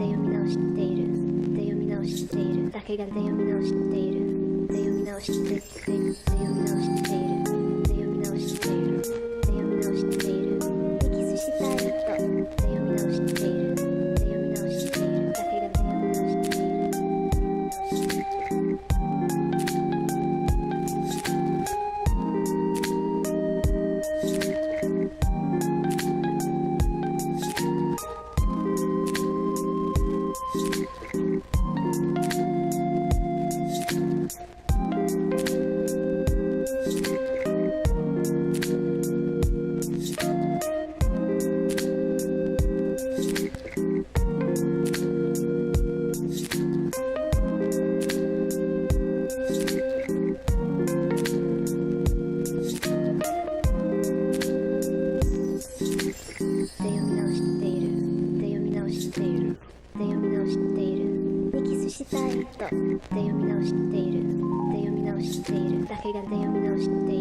読み直しているで読み直しているだけがで読み直しているで読み直しているで読み直しているで読み直しているで読み直しているエキスしたい人で読み直しているで読み直しているだけがで読み直している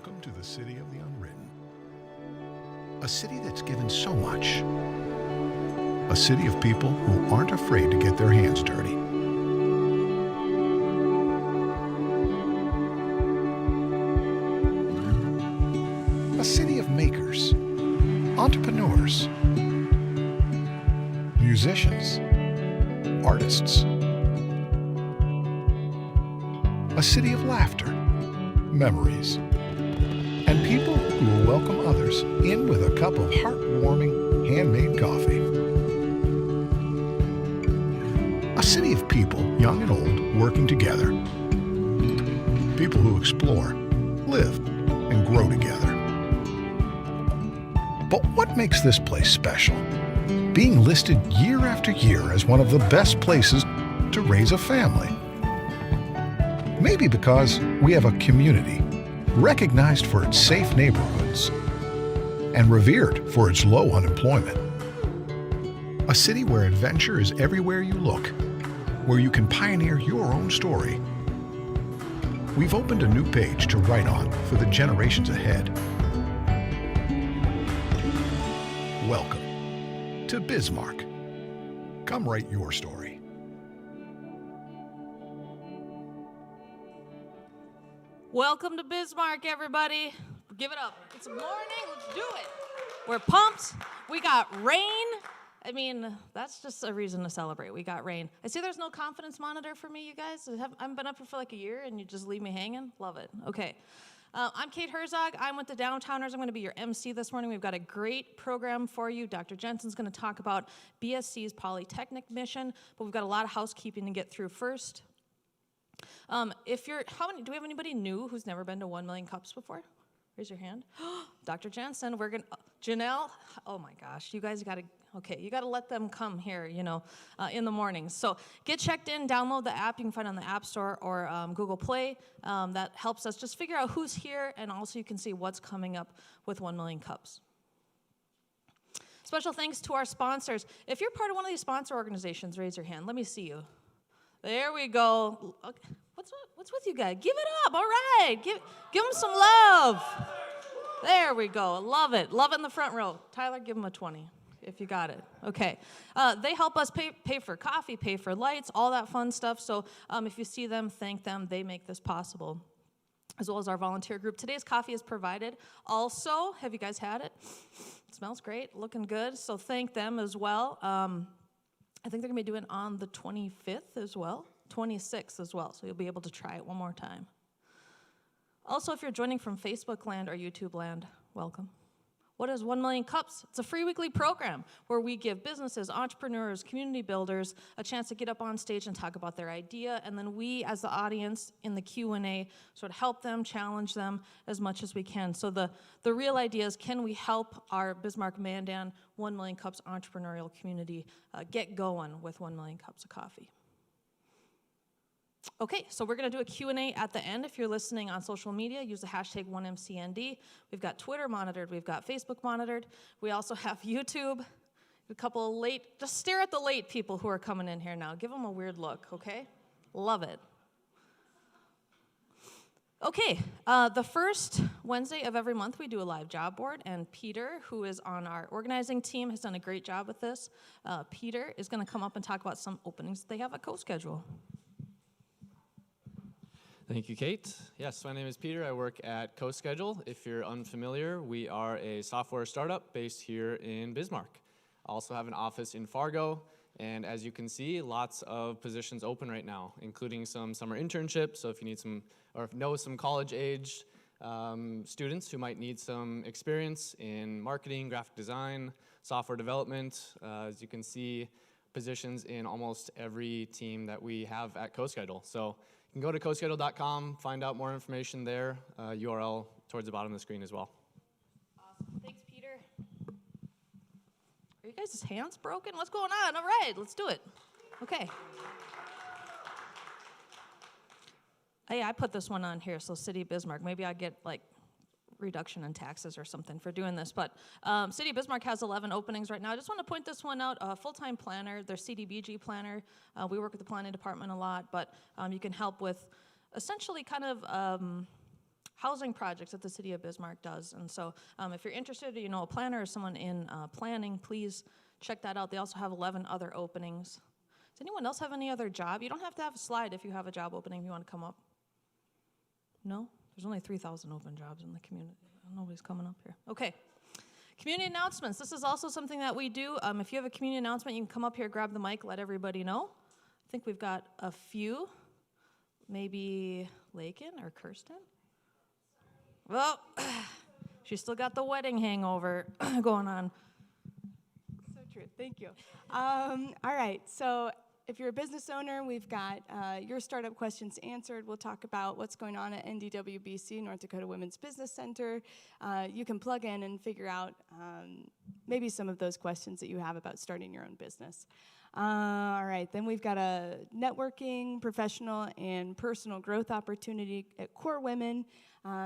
Welcome to the city of the unwritten. A city that's given so much. A city of people who aren't afraid to get their hands dirty. A city of makers, entrepreneurs, musicians, artists. A city of laughter, memories, and people who will welcome others in with a cup of heartwarming handmade coffee. A city of people, young and old, working together. People who explore, live, and grow together. But what makes this place special? Being listed year after year as one of the best places to raise a family. Maybe because we have a community recognized for its safe neighborhoods and revered for its low unemployment. A city where adventure is everywhere you look, where you can pioneer your own story. We've opened a new page to write on for the generations ahead. Welcome to Bismarck. Come write your story. Welcome to Bismarck, everybody. Give it up. It's morning. Let's do it. We're pumped. We got rain. I mean, that's just a reason to celebrate. We got rain. I see there's no confidence monitor for me, you guys. I haven't been up here for like a year, and you just leave me hanging. Love it. Okay. I'm Kate Herzog. I'm with the Downtowners. I'm going to be your MC this morning. We've got a great program for you. Dr. Jensen's going to talk about BSC's Polytechnic mission, but we've got a lot of housekeeping to get through first. Do we have anybody new who's never been to 1 Million Cups before? Raise your hand. Dr. Jensen, Janelle, oh my gosh, you guys you gotta let them come here, in the mornings. So get checked in, download the app. You can find it on the App Store or Google Play. That helps us just figure out who's here, and also you can see what's coming up with 1 Million Cups. Special thanks to our sponsors. If you're part of one of these sponsor organizations, raise your hand. Let me see you. There we go. Okay. What's with you guys? Give it up. All right. Give them some love. There we go. Love it. Love it in the front row. Tyler, give them a 20 if you got it. Okay. They help us pay for coffee, pay for lights, all that fun stuff. So if you see them, thank them. They make this possible, as well as our volunteer group. Today's coffee is provided. Also, have you guys had it? It smells great. Looking good. So thank them as well. I think they're going to be doing it on the 25th as well. 26th as well, so you'll be able to try it one more time. Also, if you're joining from Facebook land or YouTube land, welcome. What is 1 Million Cups? It's a free weekly program where we give businesses, entrepreneurs, community builders a chance to get up on stage and talk about their idea, and then we, as the audience in the Q&A, sort of help them, challenge them as much as we can. So the real idea is, can we help our Bismarck Mandan 1 Million Cups entrepreneurial community get going with 1 Million Cups of coffee? Okay, so we're going to do a Q&A at the end. If you're listening on social media, use the hashtag 1MCND. We've got Twitter monitored. We've got Facebook monitored. We also have YouTube. A couple of just stare at the late people who are coming in here now. Give them a weird look, okay? Love it. Okay, the first Wednesday of every month, we do a live job board, and Peter, who is on our organizing team, has done a great job with this. Peter is going to come up and talk about some openings that they have at CoSchedule. Thank you, Kate. Yes, my name is Peter. I work at CoSchedule. If you're unfamiliar, we are a software startup based here in Bismarck. I also have an office in Fargo, and as you can see, lots of positions open right now, including some summer internships. So if you need know some college-aged students who might need some experience in marketing, graphic design, software development, as you can see, positions in almost every team that we have at CoSchedule. So you can go to coschedule.com, find out more information there, URL towards the bottom of the screen as well. Awesome. Thanks, Peter. Are you guys' hands broken? What's going on? All right, let's do it. Okay. Hey, I put this one on here, so City of Bismarck. Maybe I get reduction in taxes or something for doing this, but City of Bismarck has 11 openings right now. I just want to point this one out, full-time planner, their CDBG planner. We work with the planning department a lot, but you can help with essentially kind of housing projects that the city of Bismarck does. And so if you're interested, you know, a planner or someone in planning, please check that out. They also have 11 other openings. Does anyone else have any other job? You don't have to have a slide if you have a job opening, if you want to come up. No? There's only 3,000 open jobs in the community. Nobody's coming up here. Okay. Community announcements. This is also something that we do. If you have a community announcement, you can come up here, grab the mic, let everybody know. I think we've got a few. Maybe Lakin or Kirsten? Well, she's still got the wedding hangover going on. So true. Thank you. All right. So if you're a business owner, we've got your startup questions answered. We'll talk about what's going on at NDWBC, North Dakota Women's Business Center. You can plug in and figure out maybe some of those questions that you have about starting your own business. All right, then we've got a networking, professional, and personal growth opportunity at Core Women.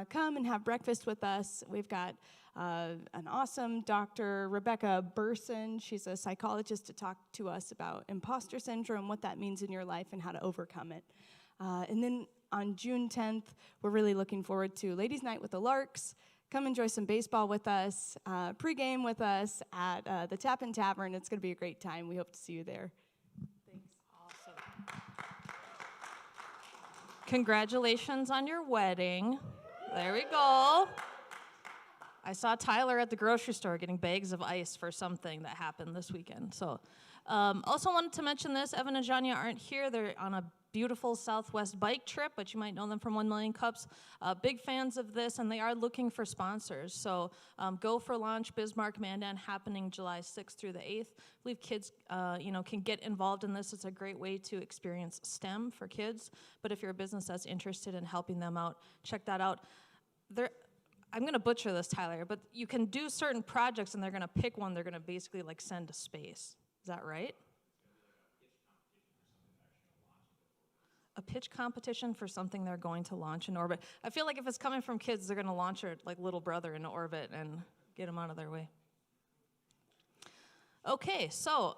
Come and have breakfast with us. We've got an awesome Dr. Rebecca Burson. She's a psychologist to talk to us about imposter syndrome, what that means in your life, and how to overcome it. And then on June 10th, we're really looking forward to Ladies' Night with the Larks. Come enjoy some baseball with us, pregame with us at the Tappan Tavern. It's going to be a great time. We hope to see you there. Thanks. Awesome. Congratulations on your wedding. There we go. I saw Tyler at the grocery store getting bags of ice for something that happened this weekend. So, also wanted to mention this. Evan and Janya aren't here. They're on a beautiful Southwest bike trip, but you might know them from 1 Million Cups. Big fans of this, and they are looking for sponsors. So Go for Launch, Bismarck Mandan, happening July 6th through the 8th. I believe kids can get involved in this. It's a great way to experience STEM for kids. But if you're a business that's interested in helping them out, check that out. I'm going to butcher this, Tyler, but you can do certain projects, and they're going to pick one they're going to basically like send to space. Is that right? A pitch competition for something they're going to launch in orbit. I feel like if it's coming from kids, they're going to launch their like little brother into orbit and get him out of their way. Okay, so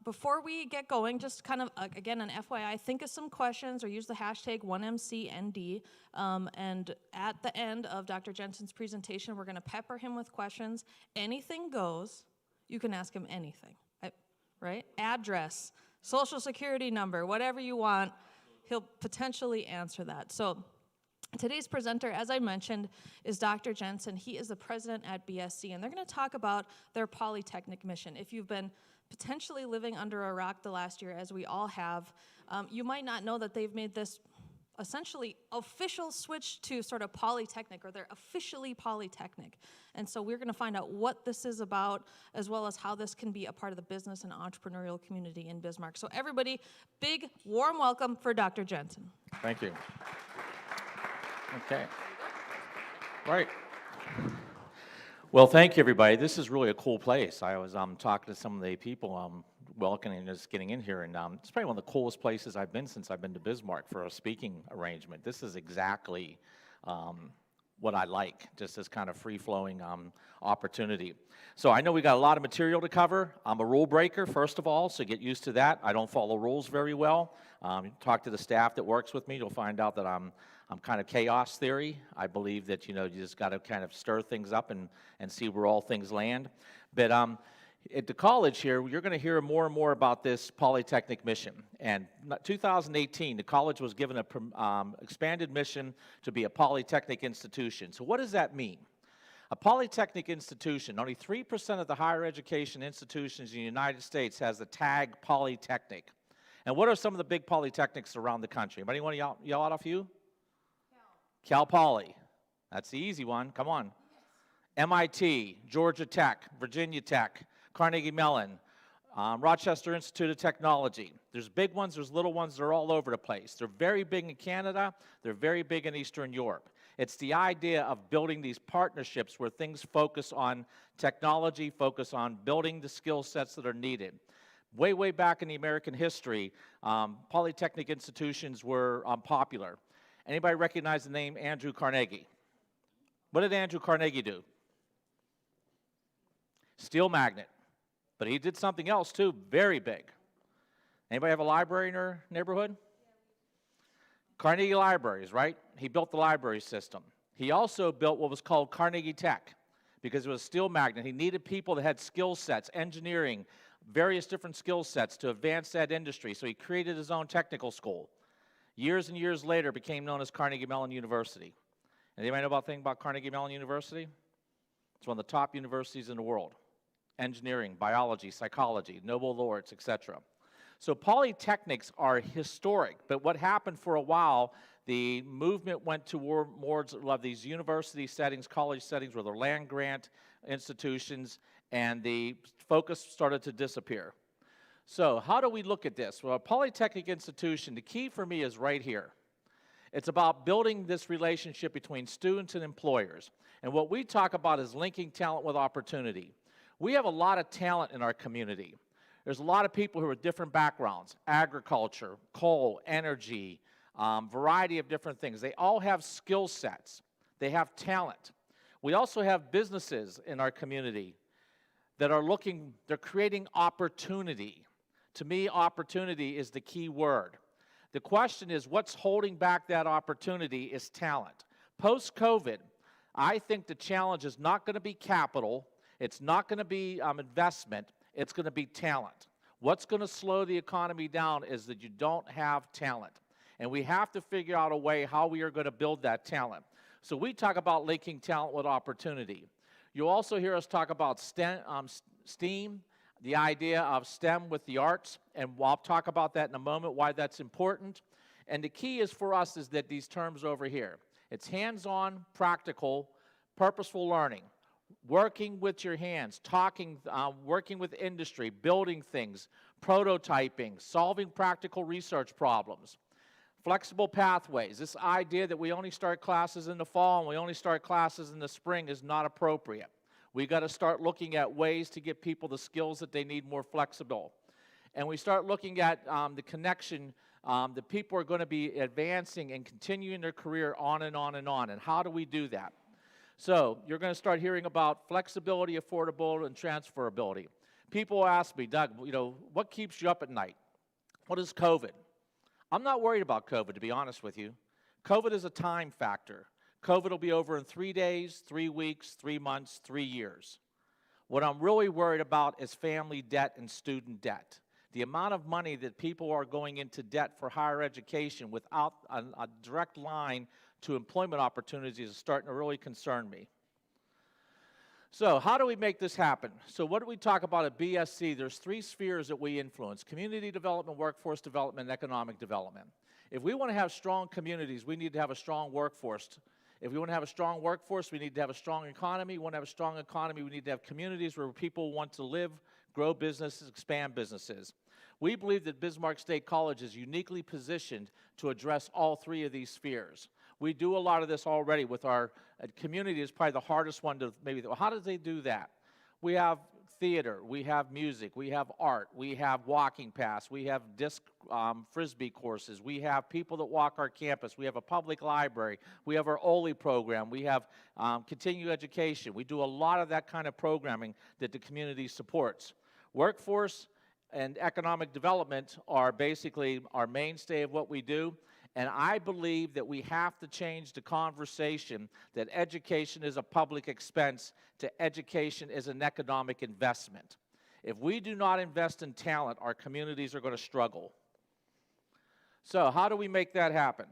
before we get going, just kind of, again, an FYI, think of some questions or use the hashtag 1MCND. And at the end of Dr. Jensen's presentation, we're going to pepper him with questions. Anything goes. You can ask him anything, right? Address, social security number, whatever you want. He'll potentially answer that. So today's presenter, as I mentioned, is Dr. Jensen. He is the president at BSC, and they're going to talk about their Polytechnic mission. If you've been potentially living under a rock the last year, as we all have, you might not know that they've made this essentially official switch to sort of Polytechnic, or they're officially Polytechnic. And so we're going to find out what this is about, as well as how this can be a part of the business and entrepreneurial community in Bismarck. So everybody, big, warm welcome for Dr. Jensen. Thank you. Okay. Right. Well, thank you, everybody. This is really a cool place. I was talking to some of the people welcoming us getting in here, and it's probably one of the coolest places I've been since I've been to Bismarck for a speaking arrangement. This is exactly what I like, just this kind of free-flowing opportunity. So I know we got a lot of material to cover. I'm a rule breaker, first of all, so get used to that. I don't follow rules very well. Talk to the staff that works with me. You'll find out that I'm kind of chaos theory. I believe that, you just got to kind of stir things up and see where all things land. But at the college here, you're going to hear more and more about this Polytechnic mission. And 2018, the college was given an expanded mission to be a Polytechnic institution. So what does that mean? A Polytechnic institution, only 3% of the higher education institutions in the United States has the tag Polytechnic. And what are some of the big polytechnics around the country? Anybody want to yell out a few? Cal Poly. That's the easy one. Come on. MIT, Georgia Tech, Virginia Tech, Carnegie Mellon, Rochester Institute of Technology. There's big ones, there's little ones, they're all over the place. They're very big in Canada, they're very big in Eastern Europe. It's the idea of building these partnerships where things focus on technology, focus on building the skill sets that are needed. Way, way back in the American history, Polytechnic institutions were popular. Anybody recognize the name Andrew Carnegie? What did Andrew Carnegie do? Steel magnet. But he did something else too, very big. Anybody have a library in your neighborhood? Carnegie Libraries, right? He built the library system. He also built what was called Carnegie Tech because it was a steel magnet. He needed people that had skill sets, engineering, various different skill sets to advance that industry. So he created his own technical school. Years and years later, became known as Carnegie Mellon University. And anybody know about thing about Carnegie Mellon University? It's one of the top universities in the world. Engineering, biology, psychology, Nobel laureates, etc. So polytechnics are historic, but what happened for a while, the movement went toward more of these university settings, college settings, where they're land grant institutions, and the focus started to disappear. So how do we look at this? Well, a polytechnic institution, the key for me is right here. It's about building this relationship between students and employers. And what we talk about is linking talent with opportunity. We have a lot of talent in our community. There's a lot of people who are different backgrounds, agriculture, coal, energy, variety of different things. They all have skill sets. They have talent. We also have businesses in our community that are they're creating opportunity. To me, opportunity is the key word. The question is, what's holding back that opportunity is talent. Post-COVID, I think the challenge is not going to be capital, it's not going to be investment, it's going to be talent. What's going to slow the economy down is that you don't have talent. And we have to figure out a way how we are going to build that talent. So we talk about linking talent with opportunity. You'll also hear us talk about STEAM, the idea of STEM with the arts, and I'll talk about that in a moment, why that's important. And the key is for us is that these terms over here. It's hands-on, practical, purposeful learning, working with your hands, talking, working with industry, building things, prototyping, solving practical research problems, flexible pathways. This idea that we only start classes in the fall and we only start classes in the spring is not appropriate. We got to start looking at ways to get people the skills that they need more flexible. And we start looking at the connection that people are going to be advancing and continuing their career on and on and on. And how do we do that? So you're going to start hearing about flexibility, affordability, and transferability. People ask me, Doug, what keeps you up at night? What is COVID? I'm not worried about COVID, to be honest with you. COVID is a time factor. COVID will be over in 3 days, 3 weeks, 3 months, 3 years. What I'm really worried about is family debt and student debt. The amount of money that people are going into debt for higher education without a direct line to employment opportunities is starting to really concern me. So how do we make this happen? So what do we talk about at BSC? There's 3 spheres that we influence: community development, workforce development, and economic development. If we want to have strong communities, we need to have a strong workforce. If we want to have a strong workforce, we need to have a strong economy. We want to have a strong economy, we need to have communities where people want to live, grow businesses, expand businesses. We believe that Bismarck State College is uniquely positioned to address all 3 of these spheres. We do a lot of this already with our community. Is probably the hardest one to maybe. How do they do that? We have theater, we have music, we have art, we have walking paths, we have disc frisbee courses, we have people that walk our campus, we have a public library, we have our OLI program, we have continuing education. We do a lot of that kind of programming that the community supports. Workforce and economic development are basically our mainstay of what we do. And I believe that we have to change the conversation that education is a public expense to education is an economic investment. If we do not invest in talent, our communities are going to struggle. So how do we make that happen?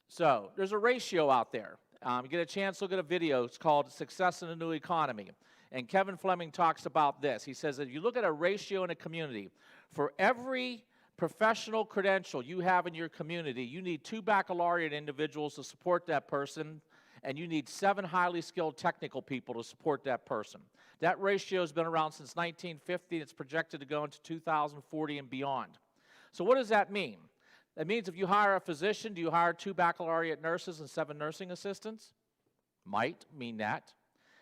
So there's a ratio out there. You get a chance to look at a video. It's called Success in a New Economy. And Kevin Fleming talks about this. He says that if you look at a ratio in a community, for every professional credential you have in your community, you need 2 baccalaureate individuals to support that person, and you need 7 highly skilled technical people to support that person. That ratio has been around since 1950. It's projected to go into 2040 and beyond. So what does that mean? That means if you hire a physician, do you hire 2 baccalaureate nurses and 7 nursing assistants? Might mean that.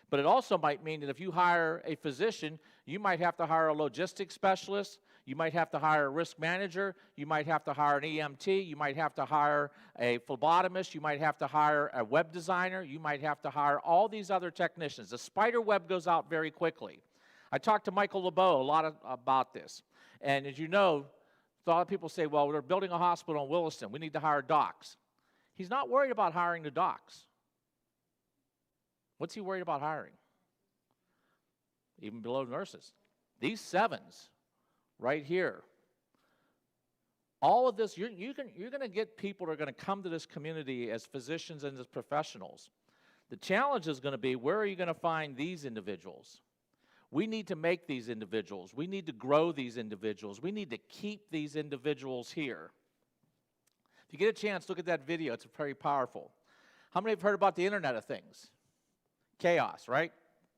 But it also might mean that if you hire a physician, you might have to hire a logistics specialist, you might have to hire a risk manager, you might have to hire an EMT, you might have to hire a phlebotomist, you might have to hire a web designer, you might have to hire all these other technicians. The spider web goes out very quickly. I talked to Michael LeBeau a lot about this. And as you know, a lot of people say, well, we're building a hospital in Williston, we need to hire docs. He's not worried about hiring the docs. What's he worried about hiring? Even below nurses. These 7s right here. All of this, you're going to get people that are going to come to this community as physicians and as professionals. The challenge is going to be, where are you going to find these individuals? We need to make these individuals. We need to grow these individuals. We need to keep these individuals here. If you get a chance, look at that video. It's very powerful. How many have heard about the Internet of Things? Chaos, right?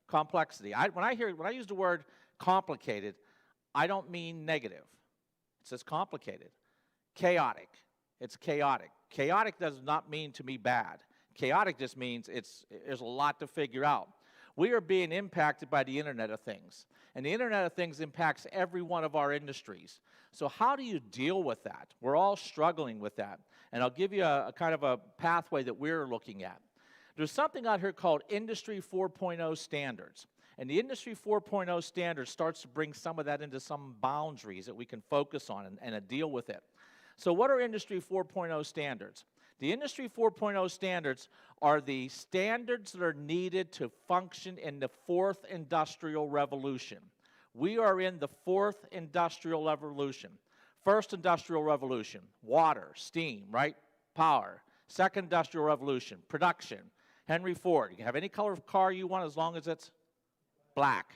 Complexity. When I use the word complicated, I don't mean negative. It says complicated. Chaotic. It's chaotic. Chaotic does not mean to me bad. Chaotic just means there's a lot to figure out. We are being impacted by the Internet of Things. And the Internet of Things impacts every one of our industries. So how do you deal with that? We're all struggling with that. And I'll give you a kind of a pathway that we're looking at. There's something out here called Industry 4.0 standards. And the Industry 4.0 standard starts to bring some of that into some boundaries that we can focus on and deal with it. So what are Industry 4.0 standards? The Industry 4.0 standards are the standards that are needed to function in the 4th Industrial Revolution. We are in the 4th Industrial Revolution. First Industrial Revolution, water, steam, right? Power. Second Industrial Revolution, production. Henry Ford, you can have any color of car you want as long as it's black.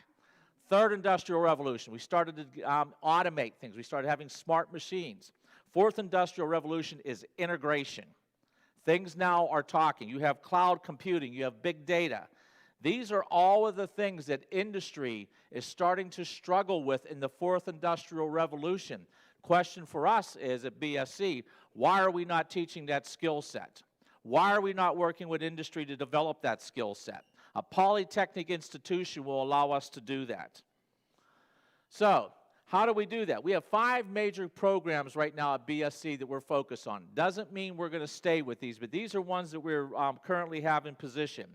Third Industrial Revolution, we started to automate things. We started having smart machines. Fourth Industrial Revolution is integration. Things now are talking. You have cloud computing. You have big data. These are all of the things that industry is starting to struggle with in the 4th Industrial Revolution. Question for us is at BSC, why are we not teaching that skill set? Why are we not working with industry to develop that skill set? A polytechnic institution will allow us to do that. So, how do we do that? We have 5 major programs right now at BSC that we're focused on. Doesn't mean we're going to stay with these, but these are ones that we're currently have in position.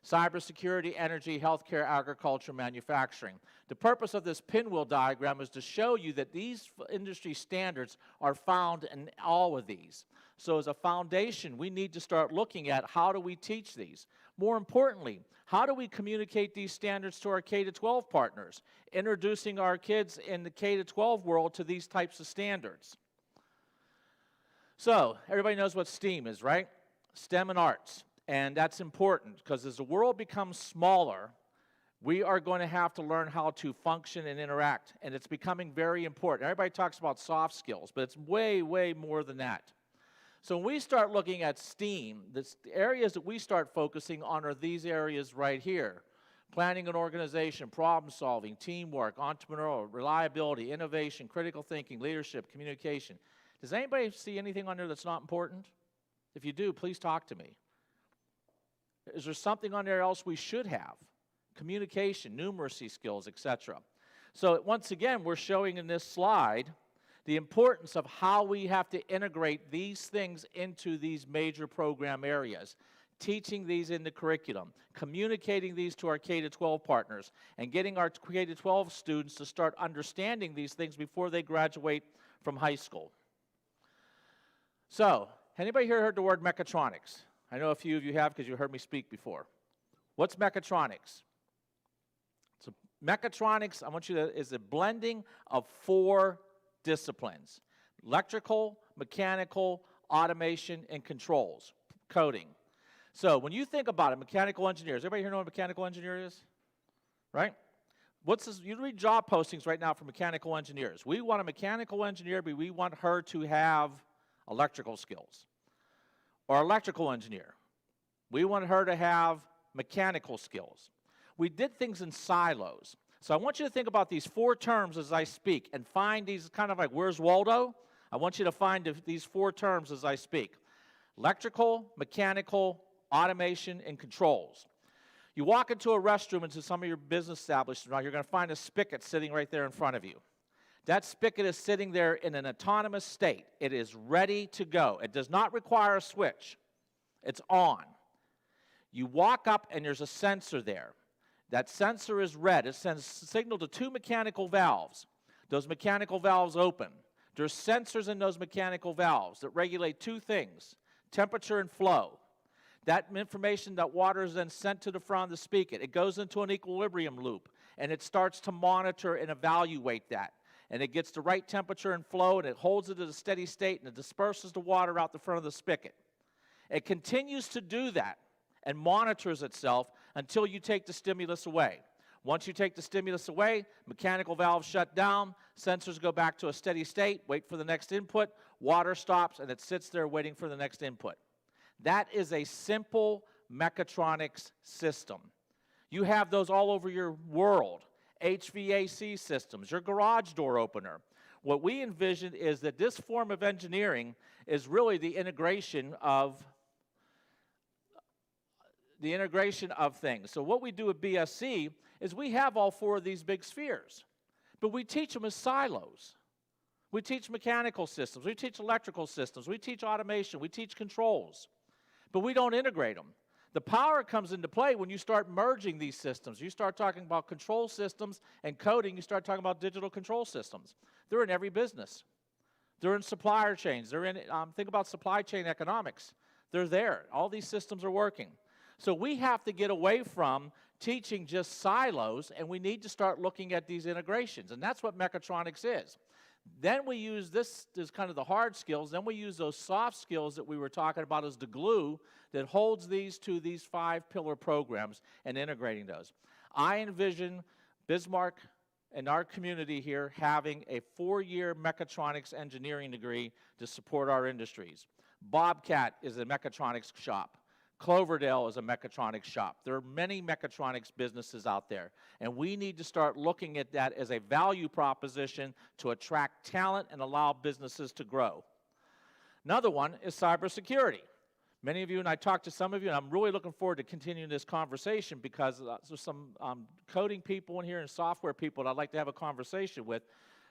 Cybersecurity, energy, healthcare, agriculture, manufacturing. The purpose of this pinwheel diagram is to show you that these industry standards are found in all of these. So as a foundation, we need to start looking at how do we teach these. More importantly, how do we communicate these standards to our K-12 partners, introducing our kids in the K-12 world to these types of standards? So, everybody knows what STEAM is, right? STEM and arts. And that's important because as the world becomes smaller, we are going to have to learn how to function and interact. And it's becoming very important. Everybody talks about soft skills, but it's way, way more than that. So when we start looking at STEAM, the areas that we start focusing on are these areas right here. Planning and organization, problem solving, teamwork, entrepreneurial, reliability, innovation, critical thinking, leadership, communication. Does anybody see anything on there that's not important? If you do, please talk to me. Is there something on there else we should have? Communication, numeracy skills, etc. So once again, we're showing in this slide the importance of how we have to integrate these things into these major program areas, teaching these in the curriculum, communicating these to our K-12 partners, and getting our K-12 students to start understanding these things before they graduate from high school. So, anybody here heard the word mechatronics? I know a few of you have because you heard me speak before. What's mechatronics? So mechatronics, I want you to, is a blending of 4 disciplines: electrical, mechanical, automation, and controls, coding. So when you think about it, mechanical engineers, everybody here know what a mechanical engineer is? Right? What's this? You read job postings right now for mechanical engineers. We want a mechanical engineer, but we want her to have electrical skills. Or electrical engineer. We want her to have mechanical skills. We did things in silos. So I want you to think about these 4 terms as I speak and find these kind of like, where's Waldo? I want you to find these 4 terms as I speak. Electrical, mechanical, automation, and controls. You walk into a restroom, into some of your business establishments, you're going to find a spigot sitting right there in front of you. That spigot is sitting there in an autonomous state. It is ready to go. It does not require a switch. It's on. You walk up and there's a sensor there. That sensor is red. It sends a signal to 2 mechanical valves. Those mechanical valves open. There's sensors in those mechanical valves that regulate 2 things: temperature and flow. That information, that water is then sent to the front of the spigot. It goes into an equilibrium loop, and it starts to monitor and evaluate that. And it gets the right temperature and flow, and it holds it at a steady state, and it disperses the water out the front of the spigot. It continues to do that and monitors itself until you take the stimulus away. Once you take the stimulus away, mechanical valves shut down, sensors go back to a steady state, wait for the next input, water stops, and it sits there waiting for the next input. That is a simple mechatronics system. You have those all over your world. HVAC systems, your garage door opener. What we envision is that this form of engineering is really the integration of things. So what we do at BSC is we have all four of these big spheres, but we teach them as silos. We teach mechanical systems, we teach electrical systems, we teach automation, we teach controls, but we don't integrate them. The power comes into play when you start merging these systems. You start talking about control systems and coding, you start talking about digital control systems. They're in every business. They're in supplier chains. They're in, think about supply chain economics. They're there. All these systems are working. So we have to get away from teaching just silos, and we need to start looking at these integrations, and that's what mechatronics is. Then we use this as kind of the hard skills. Then we use those soft skills that we were talking about as the glue that holds these to these 5 pillar programs and integrating those. I envision Bismarck and our community here having a 4-year mechatronics engineering degree to support our industries. Bobcat is a mechatronics shop. Cloverdale is a mechatronics shop. There are many mechatronics businesses out there, and we need to start looking at that as a value proposition to attract talent and allow businesses to grow. Another one is cybersecurity. Many of you, and I talked to some of you, and I'm really looking forward to continuing this conversation because there's some coding people in here and software people that I'd like to have a conversation with.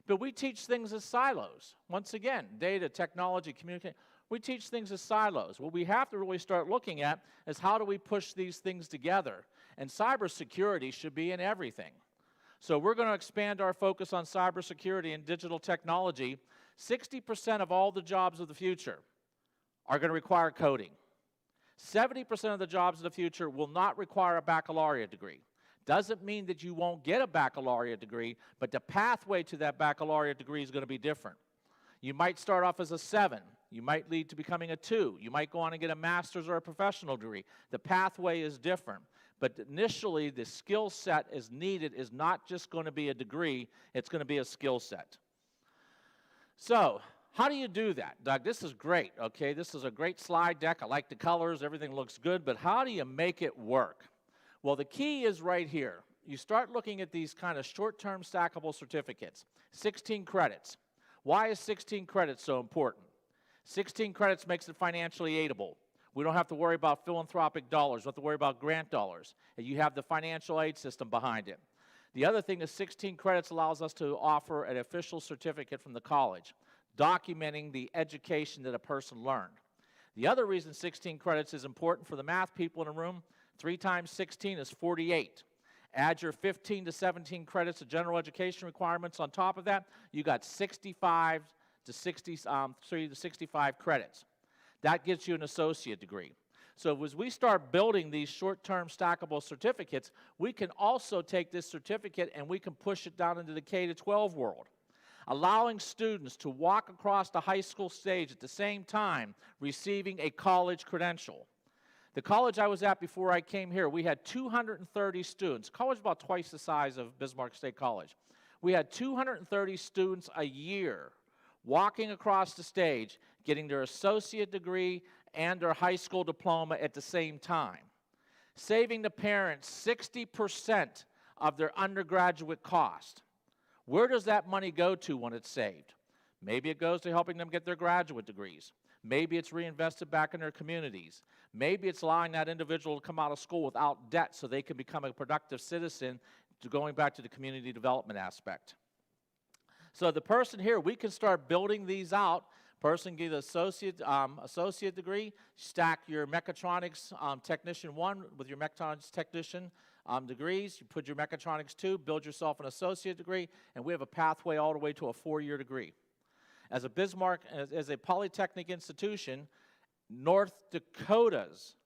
But we teach things as silos. Once again, data, technology, communication. We teach things as silos. What we have to really start looking at is how do we push these things together? And cybersecurity should be in everything. So we're going to expand our focus on cybersecurity and digital technology. 60% of all the jobs of the future are going to require coding. 70% of the jobs of the future will not require a baccalaureate degree. Doesn't mean that you won't get a baccalaureate degree, but the pathway to that baccalaureate degree is going to be different. You might start off as a 7. You might lead to becoming a 2. You might go on and get a master's or a professional degree. The pathway is different. But initially, the skill set is needed is not just going to be a degree, it's going to be a skill set. So, how do you do that? Doug, this is great, okay? This is a great slide deck. I like the colors. Everything looks good. But how do you make it work? Well, the key is right here. You start looking at these kind of short-term stackable certificates. 16 credits. Why is 16 credits so important? 16 credits makes it financially aidable. We don't have to worry about philanthropic dollars. We don't have to worry about grant dollars. And you have the financial aid system behind it. The other thing is 16 credits allows us to offer an official certificate from the college, documenting the education that a person learned. The other reason 16 credits is important for the math people in the room, 3 times 16 is 48. Add your 15 to 17 credits of general education requirements on top of that, you got 65 to 65 credits. That gets you an associate degree. So as we start building these short-term stackable certificates, we can also take this certificate and we can push it down into the K-12 world, allowing students to walk across the high school stage at the same time receiving a college credential. The college I was at before I came here, we had 230 students. College about twice the size of Bismarck State College. We had 230 students a year walking across the stage, getting their associate degree and their high school diploma at the same time, saving the parents 60% of their undergraduate cost. Where does that money go to when it's saved? Maybe it goes to helping them get their graduate degrees. Maybe it's reinvested back in their communities. Maybe it's allowing that individual to come out of school without debt so they can become a productive citizen, to going back to the community development aspect. So the person here, we can start building these out. Person get an associate degree, stack your mechatronics technician 1 with your mechatronics technician degrees. You put your mechatronics 2, build yourself an associate degree, and we have a pathway all the way to a 4-year degree. As a Bismarck, as a Polytechnic institution, North Dakota's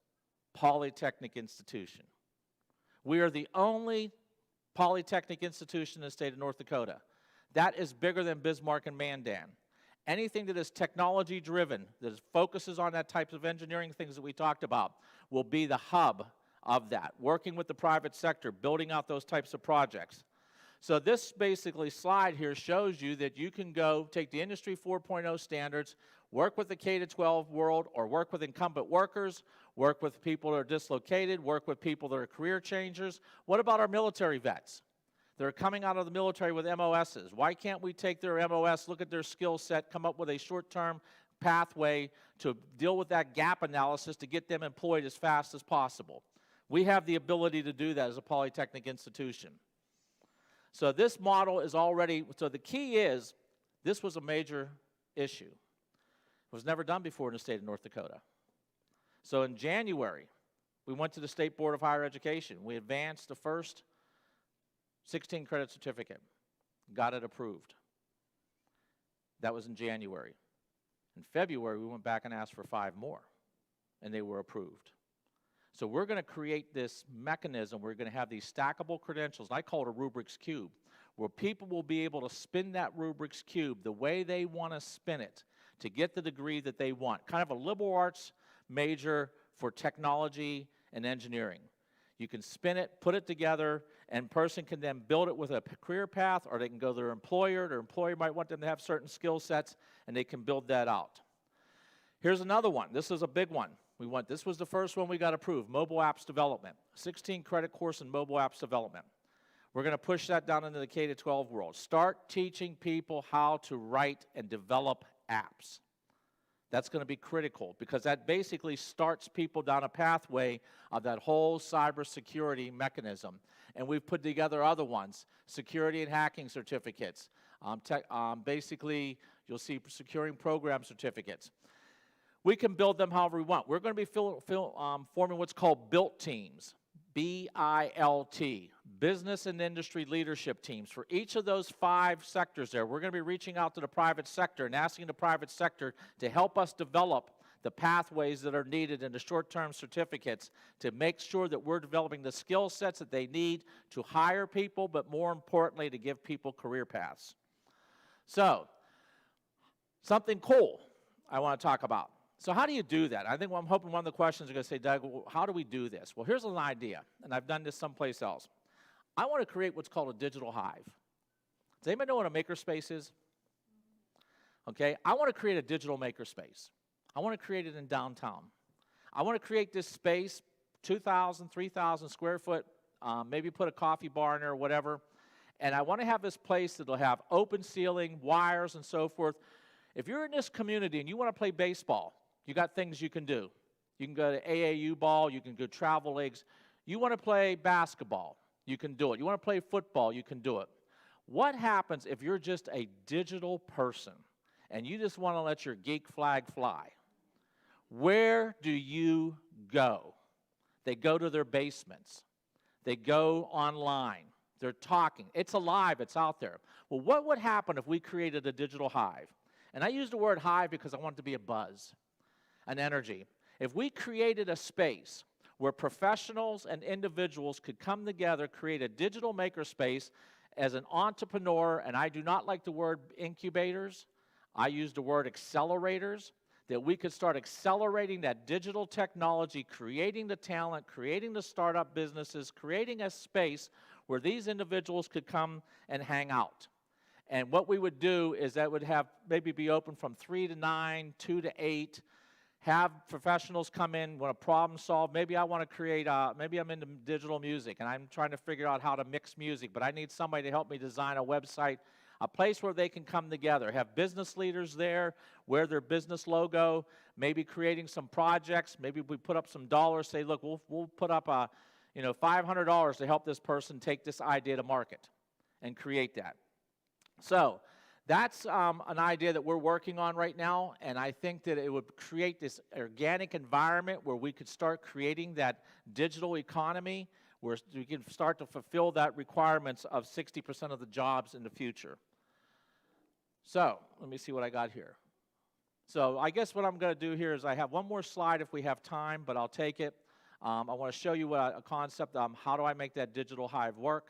polytechnic institution. We are the only polytechnic institution in the state of North Dakota. That is bigger than Bismarck and Mandan. Anything that is technology driven, that focuses on that type of engineering things that we talked about, will be the hub of that, working with the private sector, building out those types of projects. So this basically slide here shows you that you can go take the Industry 4.0 standards, work with the K-12 world, or work with incumbent workers, work with people that are dislocated, work with people that are career changers. What about our military vets? They're coming out of the military with MOSs. Why can't we take their MOS, look at their skill set, come up with a short-term pathway to deal with that gap analysis to get them employed as fast as possible? We have the ability to do that as a polytechnic institution. So this model is already, so the key is, this was a major issue. It was never done before in the state of North Dakota. So in January, we went to the State Board of Higher Education. We advanced the first 16 credit certificate, got it approved. That was in January. In February, we went back and asked for 5 more, and they were approved. So we're going to create this mechanism. We're going to have these stackable credentials. I call it a Rubrik's Cube, where people will be able to spin that Rubrik's Cube the way they want to spin it to get the degree that they want. Kind of a liberal arts major for technology and engineering. You can spin it, put it together, and a person can then build it with a career path, or they can go to their employer. Their employer might want them to have certain skill sets, and they can build that out. Here's another one. This is a big one. This was the first one we got approved, mobile apps development, 16 credit course in mobile apps development. We're going to push that down into the K-12 world. Start teaching people how to write and develop apps. That's going to be critical because that basically starts people down a pathway of that whole cybersecurity mechanism. And we've put together other ones, security and hacking certificates. Basically, you'll see securing program certificates. We can build them however we want. We're going to be forming what's called BILT teams, B-I-L-T, business and industry leadership teams. For each of those 5 sectors there, we're going to be reaching out to the private sector and asking the private sector to help us develop the pathways that are needed in the short-term certificates to make sure that we're developing the skill sets that they need to hire people, but more importantly, to give people career paths. So, something cool I want to talk about. So how do you do that? I'm hoping one of the questions are going to say, Doug, well, how do we do this? Well, here's an idea, and I've done this someplace else. I want to create what's called a digital hive. Does anybody know what a makerspace is? Okay, I want to create a digital makerspace. I want to create it in downtown. I want to create this space, 2,000, 3,000 square foot, maybe put a coffee bar in there or whatever, and I want to have this place that will have open ceiling, wires, and so forth. If you're in this community and you want to play baseball, you got things you can do. You can go to AAU ball, you can go travel leagues. You want to play basketball, you can do it. You want to play football, you can do it. What happens if you're just a digital person and you just want to let your geek flag fly? Where do you go? They go to their basements. They go online. They're talking. It's alive. It's out there. Well, what would happen if we created a digital hive? And I use the word hive because I want it to be a buzz, an energy. If we created a space where professionals and individuals could come together, create a digital makerspace as an entrepreneur, and I do not like the word incubators, I use the word accelerators, that we could start accelerating that digital technology, creating the talent, creating the startup businesses, creating a space where these individuals could come and hang out. And what we would do is that would have maybe be open from 3 to 9, 2 to 8, have professionals come in, want to problem solve. Maybe I want to create, maybe I'm into digital music and I'm trying to figure out how to mix music, but I need somebody to help me design a website, a place where they can come together, have business leaders there, wear their business logo, maybe creating some projects, maybe we put up some dollars, say, look, we'll put up $500 to help this person take this idea to market and create that. So that's an idea that we're working on right now, and I think that it would create this organic environment where we could start creating that digital economy where we can start to fulfill that requirements of 60% of the jobs in the future. So let me see what I got here. So I guess what I'm going to do here is I have one more slide if we have time, but I'll take it. I want to show you a concept, how do I make that digital hive work?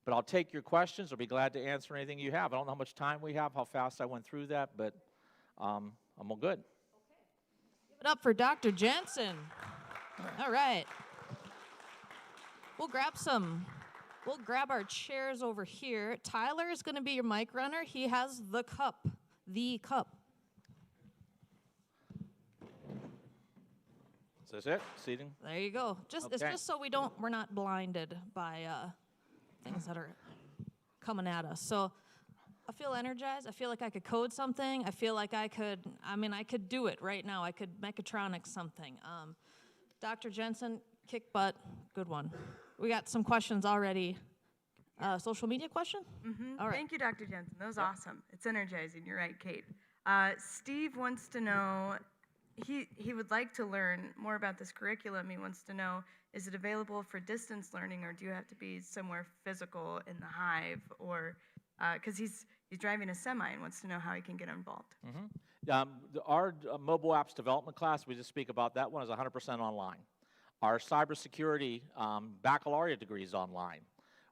But I'll take your questions. I'll be glad to answer anything you have. I don't know how much time we have, how fast I went through that, but I'm all good. Give it up for Dr. Jensen. All right. We'll grab our chairs over here. Tyler is going to be your mic runner. He has the cup. Is this it? Seating? There you go. It's just so we're not blinded by things that are coming at us. So I feel energized. I feel like I could code something. I feel like I could do it right now. I could mechatronics something. Dr. Jensen, kick butt, good one. We got some questions already. Social media question? Mm-hmm. All right. Thank you, Dr. Jensen. That was awesome. It's energizing. You're right, Kate. Steve wants to know, he would like to learn more about this curriculum. He wants to know, is it available for distance learning, or do you have to be somewhere physical in the hive? Or, because he's driving a semi and wants to know how he can get involved. Our mobile apps development class, we just speak about that one, is 100% online. Our cybersecurity baccalaureate degree is online.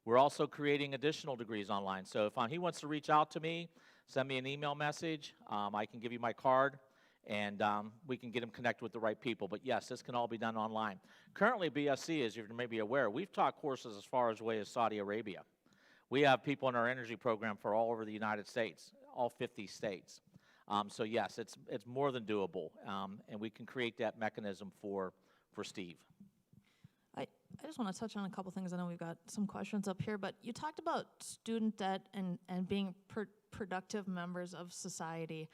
We're also creating additional degrees online. So if he wants to reach out to me, send me an email message. I can give you my card, and we can get him connected with the right people. But yes, this can all be done online. Currently, BSc, as you may be aware, we've taught courses as far away as Saudi Arabia. We have people in our energy program for all over the United States, all 50 states. So yes, it's more than doable, and we can create that mechanism for Steve. I just want to touch on a couple things. I know we've got some questions up here, but you talked about student debt and being productive members of society,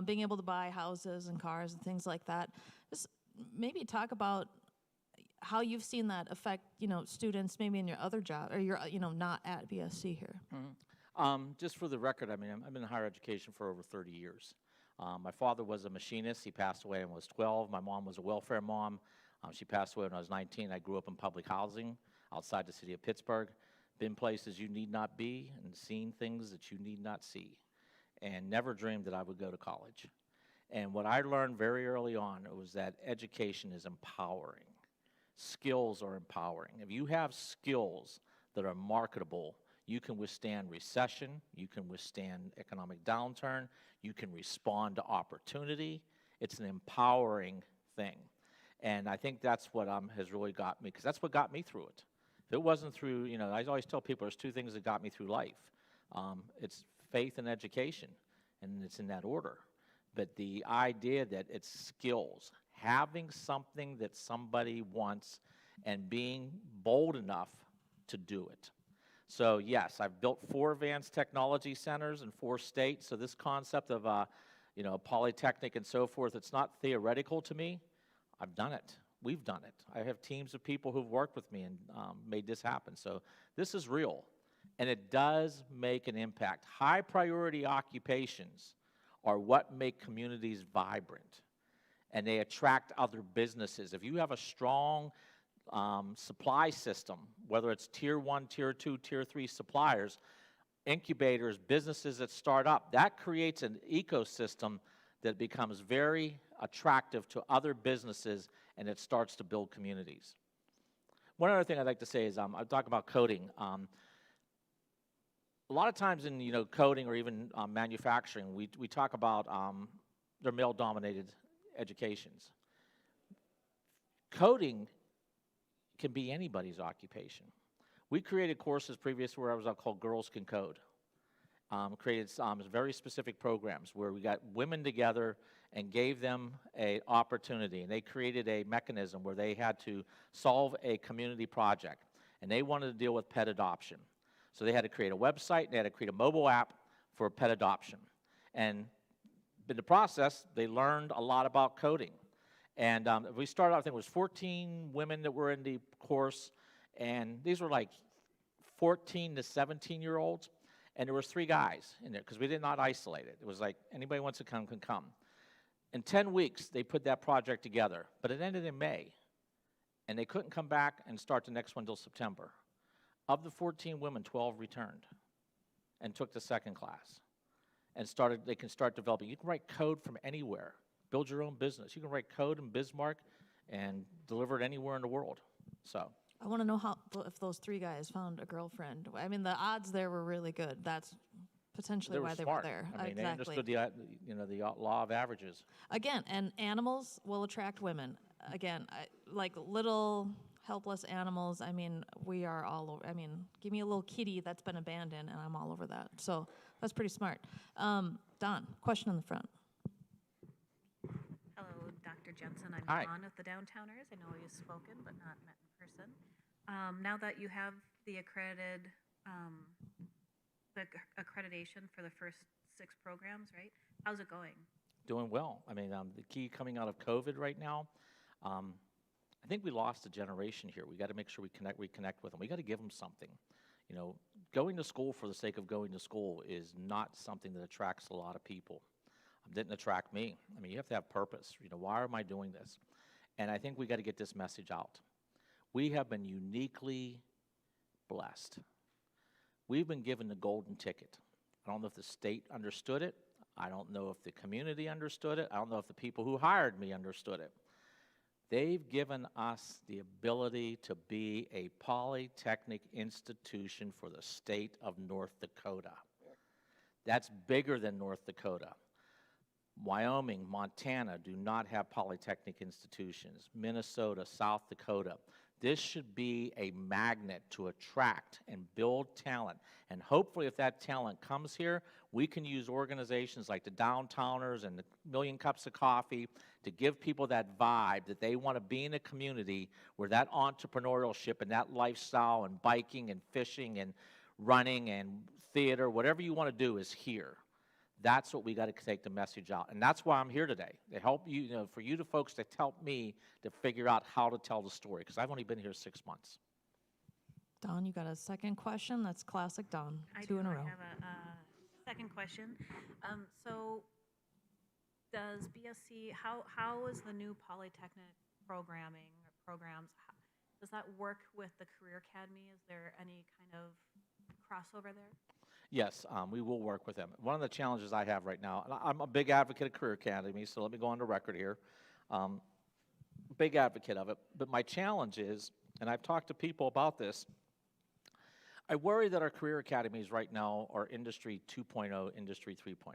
being able to buy houses and cars and things like that. Just maybe talk about how you've seen that affect, students maybe in your other job, or you're, not at BSc here. Mm-hmm. Just for the record, I've been in higher education for over 30 years. My father was a machinist. He passed away when I was 12. My mom was a welfare mom. She passed away when I was 19. I grew up in public housing outside the city of Pittsburgh. Been places you need not be and seen things that you need not see. And never dreamed that I would go to college. And what I learned very early on was that education is empowering. Skills are empowering. If you have skills that are marketable, you can withstand recession, you can withstand economic downturn, you can respond to opportunity. It's an empowering thing. And I think that's what has really got me, because that's what got me through it. If it wasn't through, I always tell people there's two things that got me through life. It's faith and education, and it's in that order. But the idea that it's skills, having something that somebody wants and being bold enough to do it. So yes, I've built 4 advanced technology centers in 4 states. So this concept of, Polytechnic and so forth, it's not theoretical to me. I've done it. We've done it. I have teams of people who've worked with me and made this happen. So this is real, and it does make an impact. High priority occupations are what make communities vibrant, and they attract other businesses. If you have a strong supply system, whether it's tier 1, tier 2, tier 3 suppliers, incubators, businesses that start up, that creates an ecosystem that becomes very attractive to other businesses, and it starts to build communities. One other thing I'd like to say is, I talk about coding. A lot of times in coding or even manufacturing, we talk about their male-dominated educations. Coding can be anybody's occupation. We created courses previous where I was called Girls Can Code. Created very specific programs where we got women together and gave them an opportunity, and they created a mechanism where they had to solve a community project, and they wanted to deal with pet adoption. So they had to create a website, and they had to create a mobile app for pet adoption. And in the process, they learned a lot about coding. And we started out, I think it was 14 women that were in the course, and these were like 14 to 17-year-olds. And there was 3 guys in there, because we did not isolate it. It was like, anybody wants to come can come. In 10 weeks, they put that project together, but it ended in May. And they couldn't come back and start the next one until September. Of the 14 women, 12 returned and took the second class and they can start developing. You can write code from anywhere, build your own business. You can write code in Bismarck and deliver it anywhere in the world. So. I want to know if those 3 guys found a girlfriend. I mean, the odds there were really good. That's potentially why they were smart. there. I mean, exactly. they understood the law of averages. Again, and animals will attract women. Again, like little helpless animals. I mean, we are all over. I mean, give me a little kitty that's been abandoned, and I'm all over that. So that's pretty smart. Don, question in the front. Hello, Dr. Jensen. I'm Hi. Dawn with the Downtowners. I know you've spoken, but not met in person. Now that you have the accreditation for the first 6 programs, right? How's it going? Doing well. I mean, the key coming out of COVID right now, I think we lost a generation here. We got to make sure we reconnect with them. We got to give them something. You know, going to school for the sake of going to school is not something that attracts a lot of people. Didn't attract me. I mean, you have to have purpose. You know, why am I doing this? And I think we got to get this message out. We have been uniquely blessed. We've been given the golden ticket. I don't know if the state understood it. I don't know if the community understood it. I don't know if the people who hired me understood it. They've given us the ability to be a polytechnic institution for the state of North Dakota. That's bigger than North Dakota. Wyoming, Montana do not have polytechnic institutions. Minnesota, South Dakota. This should be a magnet to attract and build talent. And hopefully if that talent comes here, we can use organizations like the Downtowners and the Million Cups of Coffee to give people that vibe that they want to be in a community where that entrepreneurship and that lifestyle and biking and fishing and running and theater, whatever you want to do is here. That's what we got to take the message out. And that's why I'm here today, to help you, for you folks to help me to figure out how to tell the story, because I've only been here 6 months. Don, you got a second question? That's classic Don. Two in a row. I have a second question. So does BSC, how is the new Polytechnic programming or programs, does that work with the Career Academy? Is there any kind of crossover there? Yes, we will work with them. One of the challenges I have right now, and I'm a big advocate of Career Academy, so let me go on the record here. Big advocate of it, but my challenge is, and I've talked to people about this, I worry that our Career Academies right now are Industry 2.0, Industry 3.0.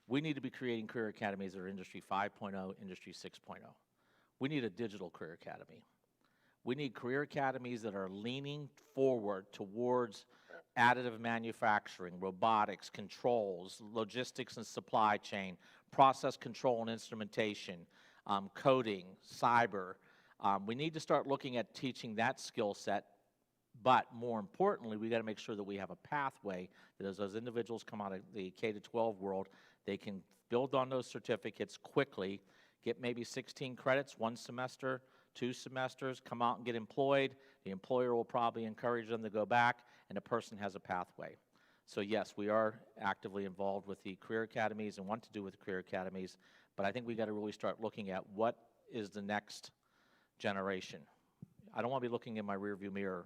We need to be creating Career Academies that are Industry 5.0, Industry 6.0. We need a digital Career Academy. We need Career Academies that are leaning forward towards additive manufacturing, robotics, controls, logistics and supply chain, process control and instrumentation, coding, cyber. We need to start looking at teaching that skill set, but more importantly, we got to make sure that we have a pathway that as those individuals come out of the K-12 world, they can build on those certificates quickly, get maybe 16 credits, 1 semester, 2 semesters, come out and get employed. The employer will probably encourage them to go back, and the person has a pathway. So yes, we are actively involved with the Career Academies and want to do with the Career Academies, but I think we got to really start looking at what is the next generation. I don't want to be looking in my rearview mirror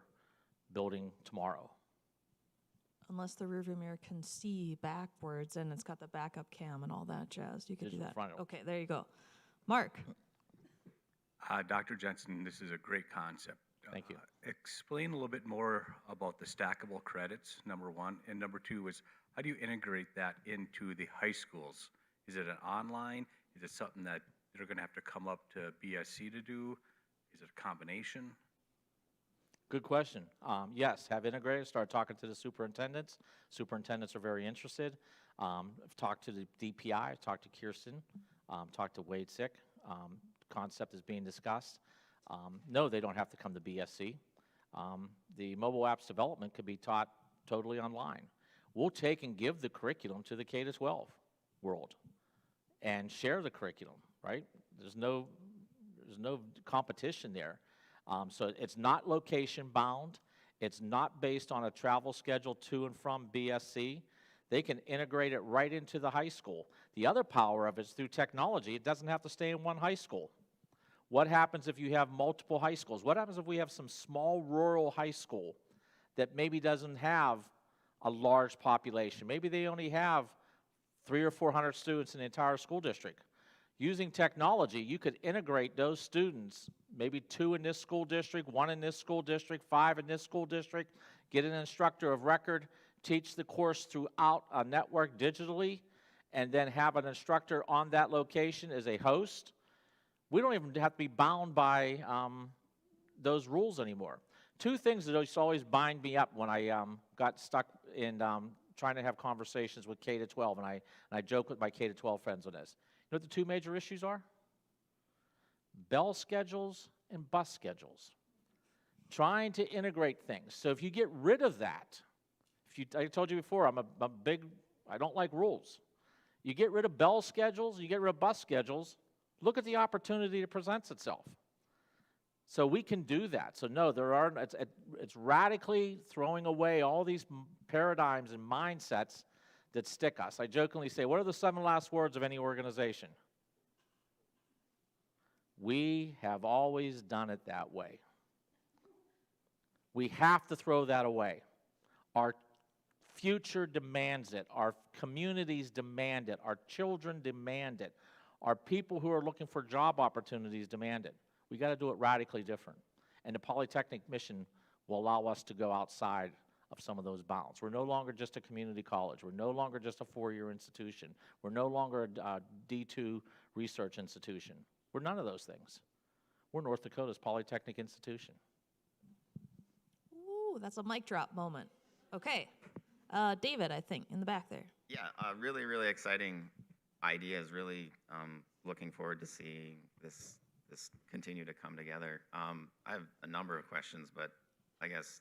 building tomorrow. Unless the rearview mirror can see backwards and it's got the backup cam and all that jazz. You could do Digital that. frontal. Okay, there you go. Mark. Dr. Jensen, this is a great concept. Thank you. Explain a little bit more about the stackable credits, number one. And number two is, how do you integrate that into the high schools? Is it an online? Is it something that they're going to have to come up to BSC to do? Is it a combination? Good question. Yes, have integrated, start talking to the superintendents. Superintendents are very interested. I've talked to the DPI, I've talked to Kirsten, talked to Wade Sick. Concept is being discussed. No, they don't have to come to BSC. The mobile apps development could be taught totally online. We'll take and give the curriculum to the K-12 world and share the curriculum, right? There's no competition there. So it's not location bound. It's not based on a travel schedule to and from BSC. They can integrate it right into the high school. The other power of it is through technology. It doesn't have to stay in one high school. What happens if you have multiple high schools? What happens if we have some small rural high school that maybe doesn't have a large population? Maybe they only have 300 or 400 students in the entire school district. Using technology, you could integrate those students, maybe 2 in this school district, 1 in this school district, 5 in this school district, get an instructor of record, teach the course throughout a network digitally, and then have an instructor on that location as a host. We don't even have to be bound by those rules anymore. 2 things that used to always bind me up when I got stuck in trying to have conversations with K to 12, and I joke with my K to 12 friends on this. You know what the 2 major issues are? Bell schedules and bus schedules. Trying to integrate things. So if you get rid of that, I told you before, I don't like rules. You get rid of bell schedules, you get rid of bus schedules, look at the opportunity that presents itself. So we can do that. So no, it's radically throwing away all these paradigms and mindsets that stick us. I jokingly say, what are the 7 last words of any organization? We have always done it that way. We have to throw that away. Our future demands it. Our communities demand it. Our children demand it. Our people who are looking for job opportunities demand it. We got to do it radically different. And the Polytechnic mission will allow us to go outside of some of those bounds. We're no longer just a community college. We're no longer just a 4-year institution. We're no longer a D2 research institution. We're none of those things. We're North Dakota's Polytechnic institution. Ooh, that's a mic drop moment. Okay. David, I think, in the back there. Yeah, really, really exciting ideas. Really looking forward to seeing this continue to come together. I have a number of questions, but I guess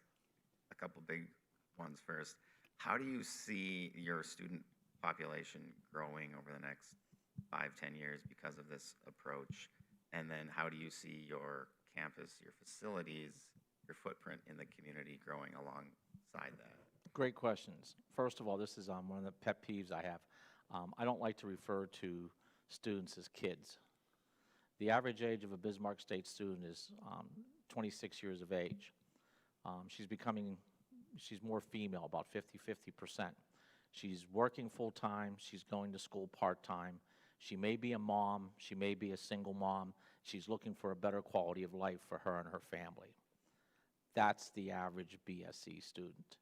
a couple big ones first. How do you see your student population growing over the next 5-10 years because of this approach? And then how do you see your campus, your facilities, your footprint in the community growing alongside that? Great questions. First of all, this is one of the pet peeves I have. I don't like to refer to students as kids. The average age of a Bismarck State student is 26 years of age. She's more female, about 50%. She's working full-time. She's going to school part-time. She may be a mom. She may be a single mom. She's looking for a better quality of life for her and her family. That's the average BSc student.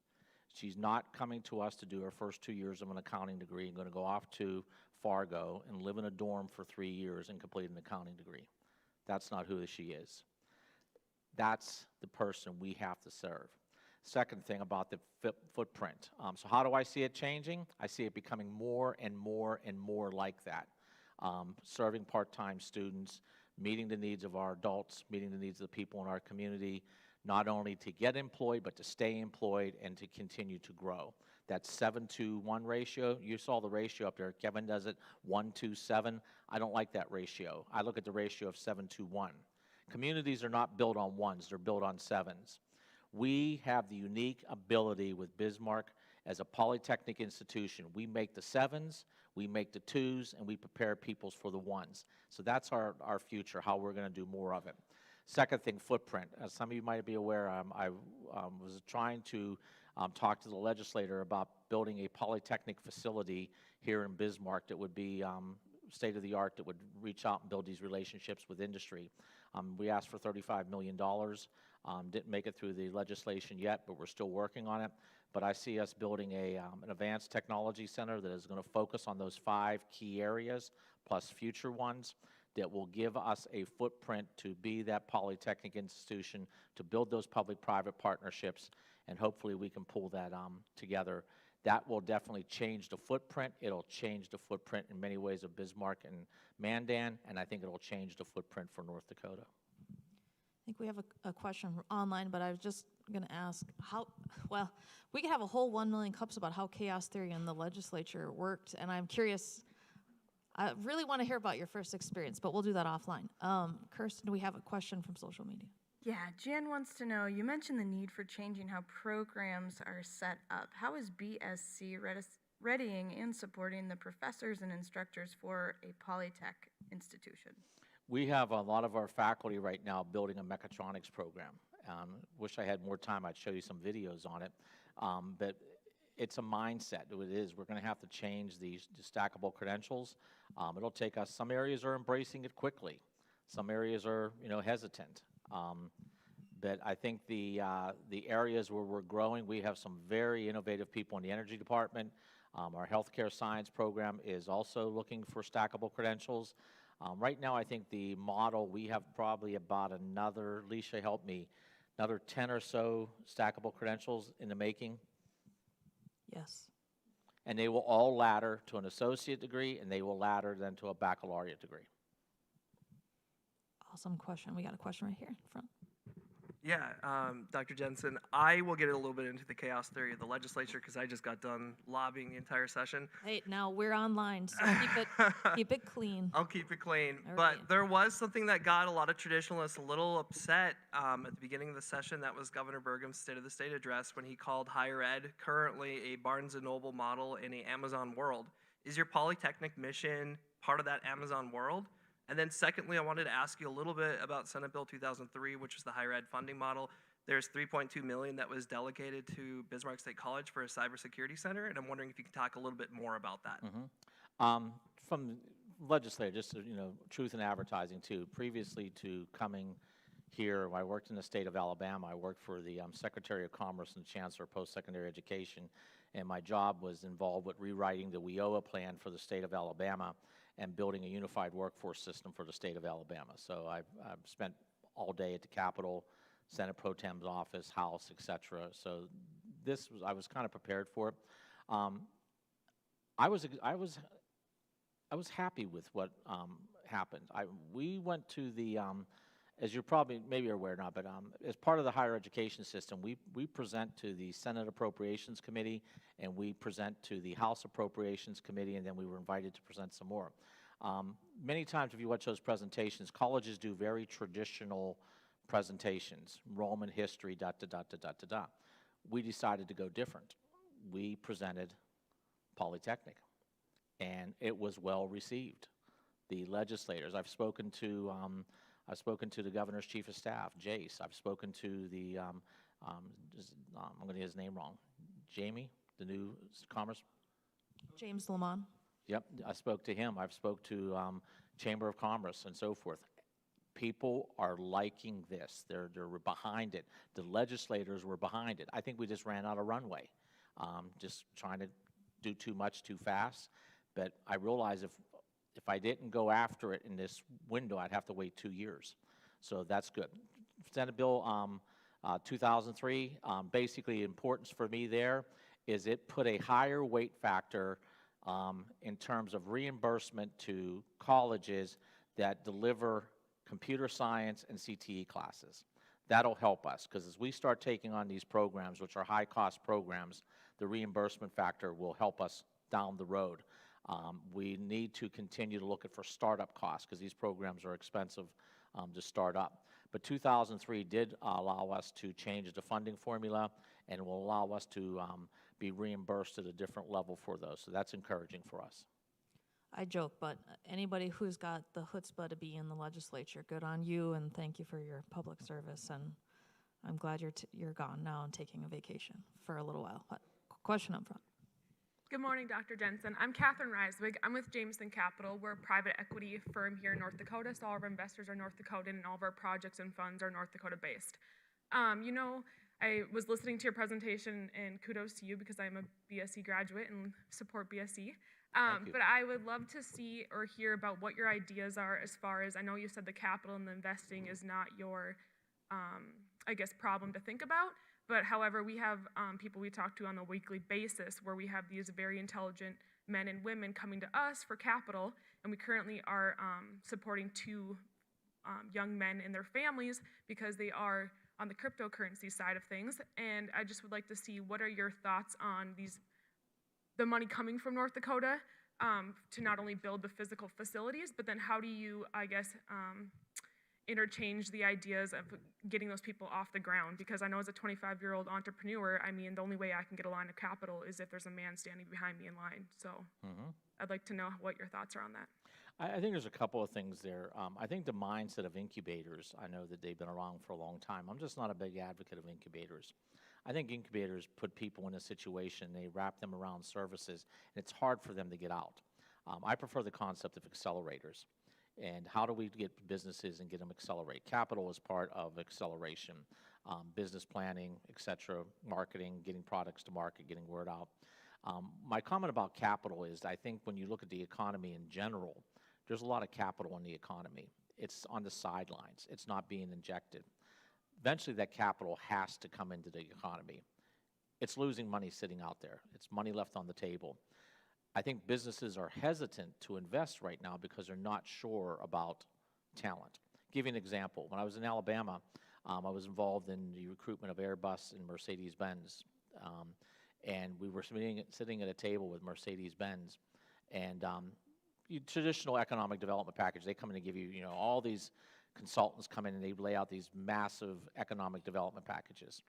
She's not coming to us to do her first 2 years of an accounting degree and going to go off to Fargo and live in a dorm for 3 years and complete an accounting degree. That's not who she is. That's the person we have to serve. Second thing about the footprint. So how do I see it changing? I see it becoming more and more and more like that. Serving part-time students, meeting the needs of our adults, meeting the needs of the people in our community, not only to get employed, but to stay employed and to continue to grow. That 7-to-1 ratio, you saw the ratio up there. Kevin does it 1-to-7. I don't like that ratio. I look at the ratio of 7-to-1. Communities are not built on 1s, they're built on 7s. We have the unique ability with Bismarck as a polytechnic institution. We make the 7s, we make the 2s, and we prepare peoples for the 1s. So that's our future, how we're going to do more of it. Second thing, footprint. As some of you might be aware, I was trying to talk to the legislator about building a polytechnic facility here in Bismarck that would be state-of-the-art, that would reach out and build these relationships with industry. We asked for $35 million. Didn't make it through the legislation yet, but we're still working on it. But I see us building an advanced technology center that is going to focus on those 5 key areas, plus future ones, that will give us a footprint to be that polytechnic institution, to build those public-private partnerships, and hopefully we can pull that together. That will definitely change the footprint. It'll change the footprint in many ways of Bismarck and Mandan, and I think it'll change the footprint for North Dakota. I think we have a question from online, but I was just going to ask well, we could have a whole 1 million cups about how chaos theory in the legislature worked, and I'm curious, I really want to hear about your first experience, but we'll do that offline. Kirsten, do we have a question from social media? Yeah, Jan wants to know, you mentioned the need for changing how programs are set up. How is BSC readying and supporting the professors and instructors for a Polytech institution? We have a lot of our faculty right now building a mechatronics program. Wish I had more time, I'd show you some videos on it. But it's a mindset. It is. We're going to have to change these stackable credentials. It'll take us. Some areas are embracing it quickly. Some areas are, hesitant. But I think the areas where we're growing, we have some very innovative people in the energy department. Our healthcare science program is also looking for stackable credentials. Right now, I think the model, we have probably about another, Leisha, help me, another 10 or so stackable credentials in the making. Yes. And they will all ladder to an associate degree, and they will ladder then to a baccalaureate degree. Awesome question. We got a question right here in front. Yeah, Dr. Jensen, I will get a little bit into the chaos theory of the legislature because I just got done lobbying the entire session. Hey, now we're online, so keep it clean. I'll keep it clean. All But right. there was something that got a lot of traditionalists a little upset at the beginning of the session. That was Governor Burgum's State of the State address when he called higher ed currently a Barnes & Noble model in a Amazon world. Is your Polytechnic mission part of that Amazon world? And then secondly, I wanted to ask you a little bit about Senate Bill 2003, which is the higher ed funding model. There's $3.2 million that was delegated to Bismarck State College for a cybersecurity center, and I'm wondering if you could talk a little bit more about that. From legislature, just truth in advertising too. Previously to coming here, I worked in the state of Alabama. I worked for the Secretary of Commerce and Chancellor of Post-Secondary Education, and my job was involved with rewriting the WIOA plan for the state of Alabama and building a unified workforce system for the state of Alabama. So I've spent all day at the Capitol, Senate Pro Tem's office, House, etc. So I was kind of prepared for it. I was happy with what happened. We went to the, as you're probably maybe you're aware not, but as part of the higher education system, we present to the Senate Appropriations Committee, and we present to the House Appropriations Committee, and then we were invited to present some more. Many times, if you watch those presentations, colleges do very traditional presentations, Roman history, da-da-da-da-da-da-da. We decided to go different. We presented Polytechnic, and it was well received. The legislators, I've spoken to the governor's chief of staff, Jace. I've spoken to the, I'm going to get his name wrong, Jamie, the new commerce. James Lamont. Yep, I spoke to him. I've spoke to Chamber of Commerce and so forth. People are liking this. They're behind it. The legislators were behind it. I think we just ran out of runway, just trying to do too much too fast. But I realized if I didn't go after it in this window, I'd have to wait 2 years. So that's good. Senate Bill 2003, basically the importance for me there is it put a higher weight factor in terms of reimbursement to colleges that deliver computer science and CTE classes. That'll help us, because as we start taking on these programs, which are high-cost programs, the reimbursement factor will help us down the road. We need to continue to look at for startup costs, because these programs are expensive to start up. But 2003 did allow us to change the funding formula, and will allow us to be reimbursed at a different level for those. So that's encouraging for us. I joke, but anybody who's got the chutzpah to be in the legislature, good on you, and thank you for your public service. And I'm glad you're gone now and taking a vacation for a little while. But question up front. Good morning, Dr. Jensen. I'm Catherine Reiswig. I'm with Jameson Capital. We're a private equity firm here in North Dakota, so all of our investors are North Dakotan and all of our projects and funds are North Dakota based. I was listening to your presentation, and kudos to you because I'm a BSc graduate and support BSc. But I would love to see or hear about what your ideas are as far as, I know you said the capital and the investing is not your, problem to think about. But however, we have people we talk to on a weekly basis where we have these very intelligent men and women coming to us for capital, and we currently are supporting 2 young men and their families because they are on the cryptocurrency side of things. And I just would like to see what are your thoughts on the money coming from North Dakota to not only build the physical facilities, but then how do you, interchange the ideas of getting those people off the ground? Because I know as a 25-year-old entrepreneur, the only way I can get a line of capital is if there's a man standing behind me in line. So I'd like to know what your thoughts are on that. I think there's a couple of things there. I think the mindset of incubators, I know that they've been around for a long time. I'm just not a big advocate of incubators. I think incubators put people in a situation, they wrap them around services, and it's hard for them to get out. I prefer the concept of accelerators. And how do we get businesses and get them accelerate? Capital is part of acceleration, business planning, et cetera, marketing, getting products to market, getting word out. My comment about capital is I think when you look at the economy in general, there's a lot of capital in the economy. It's on the sidelines. It's not being injected. Eventually that capital has to come into the economy. It's losing money sitting out there. It's money left on the table. I think businesses are hesitant to invest right now because they're not sure about talent. Give you an example. When I was in Alabama, I was involved in the recruitment of Airbus and Mercedes-Benz. And we were sitting at a table with Mercedes-Benz. And traditional economic development package, they come in and give you, all these consultants come in and they lay out these massive economic development packages.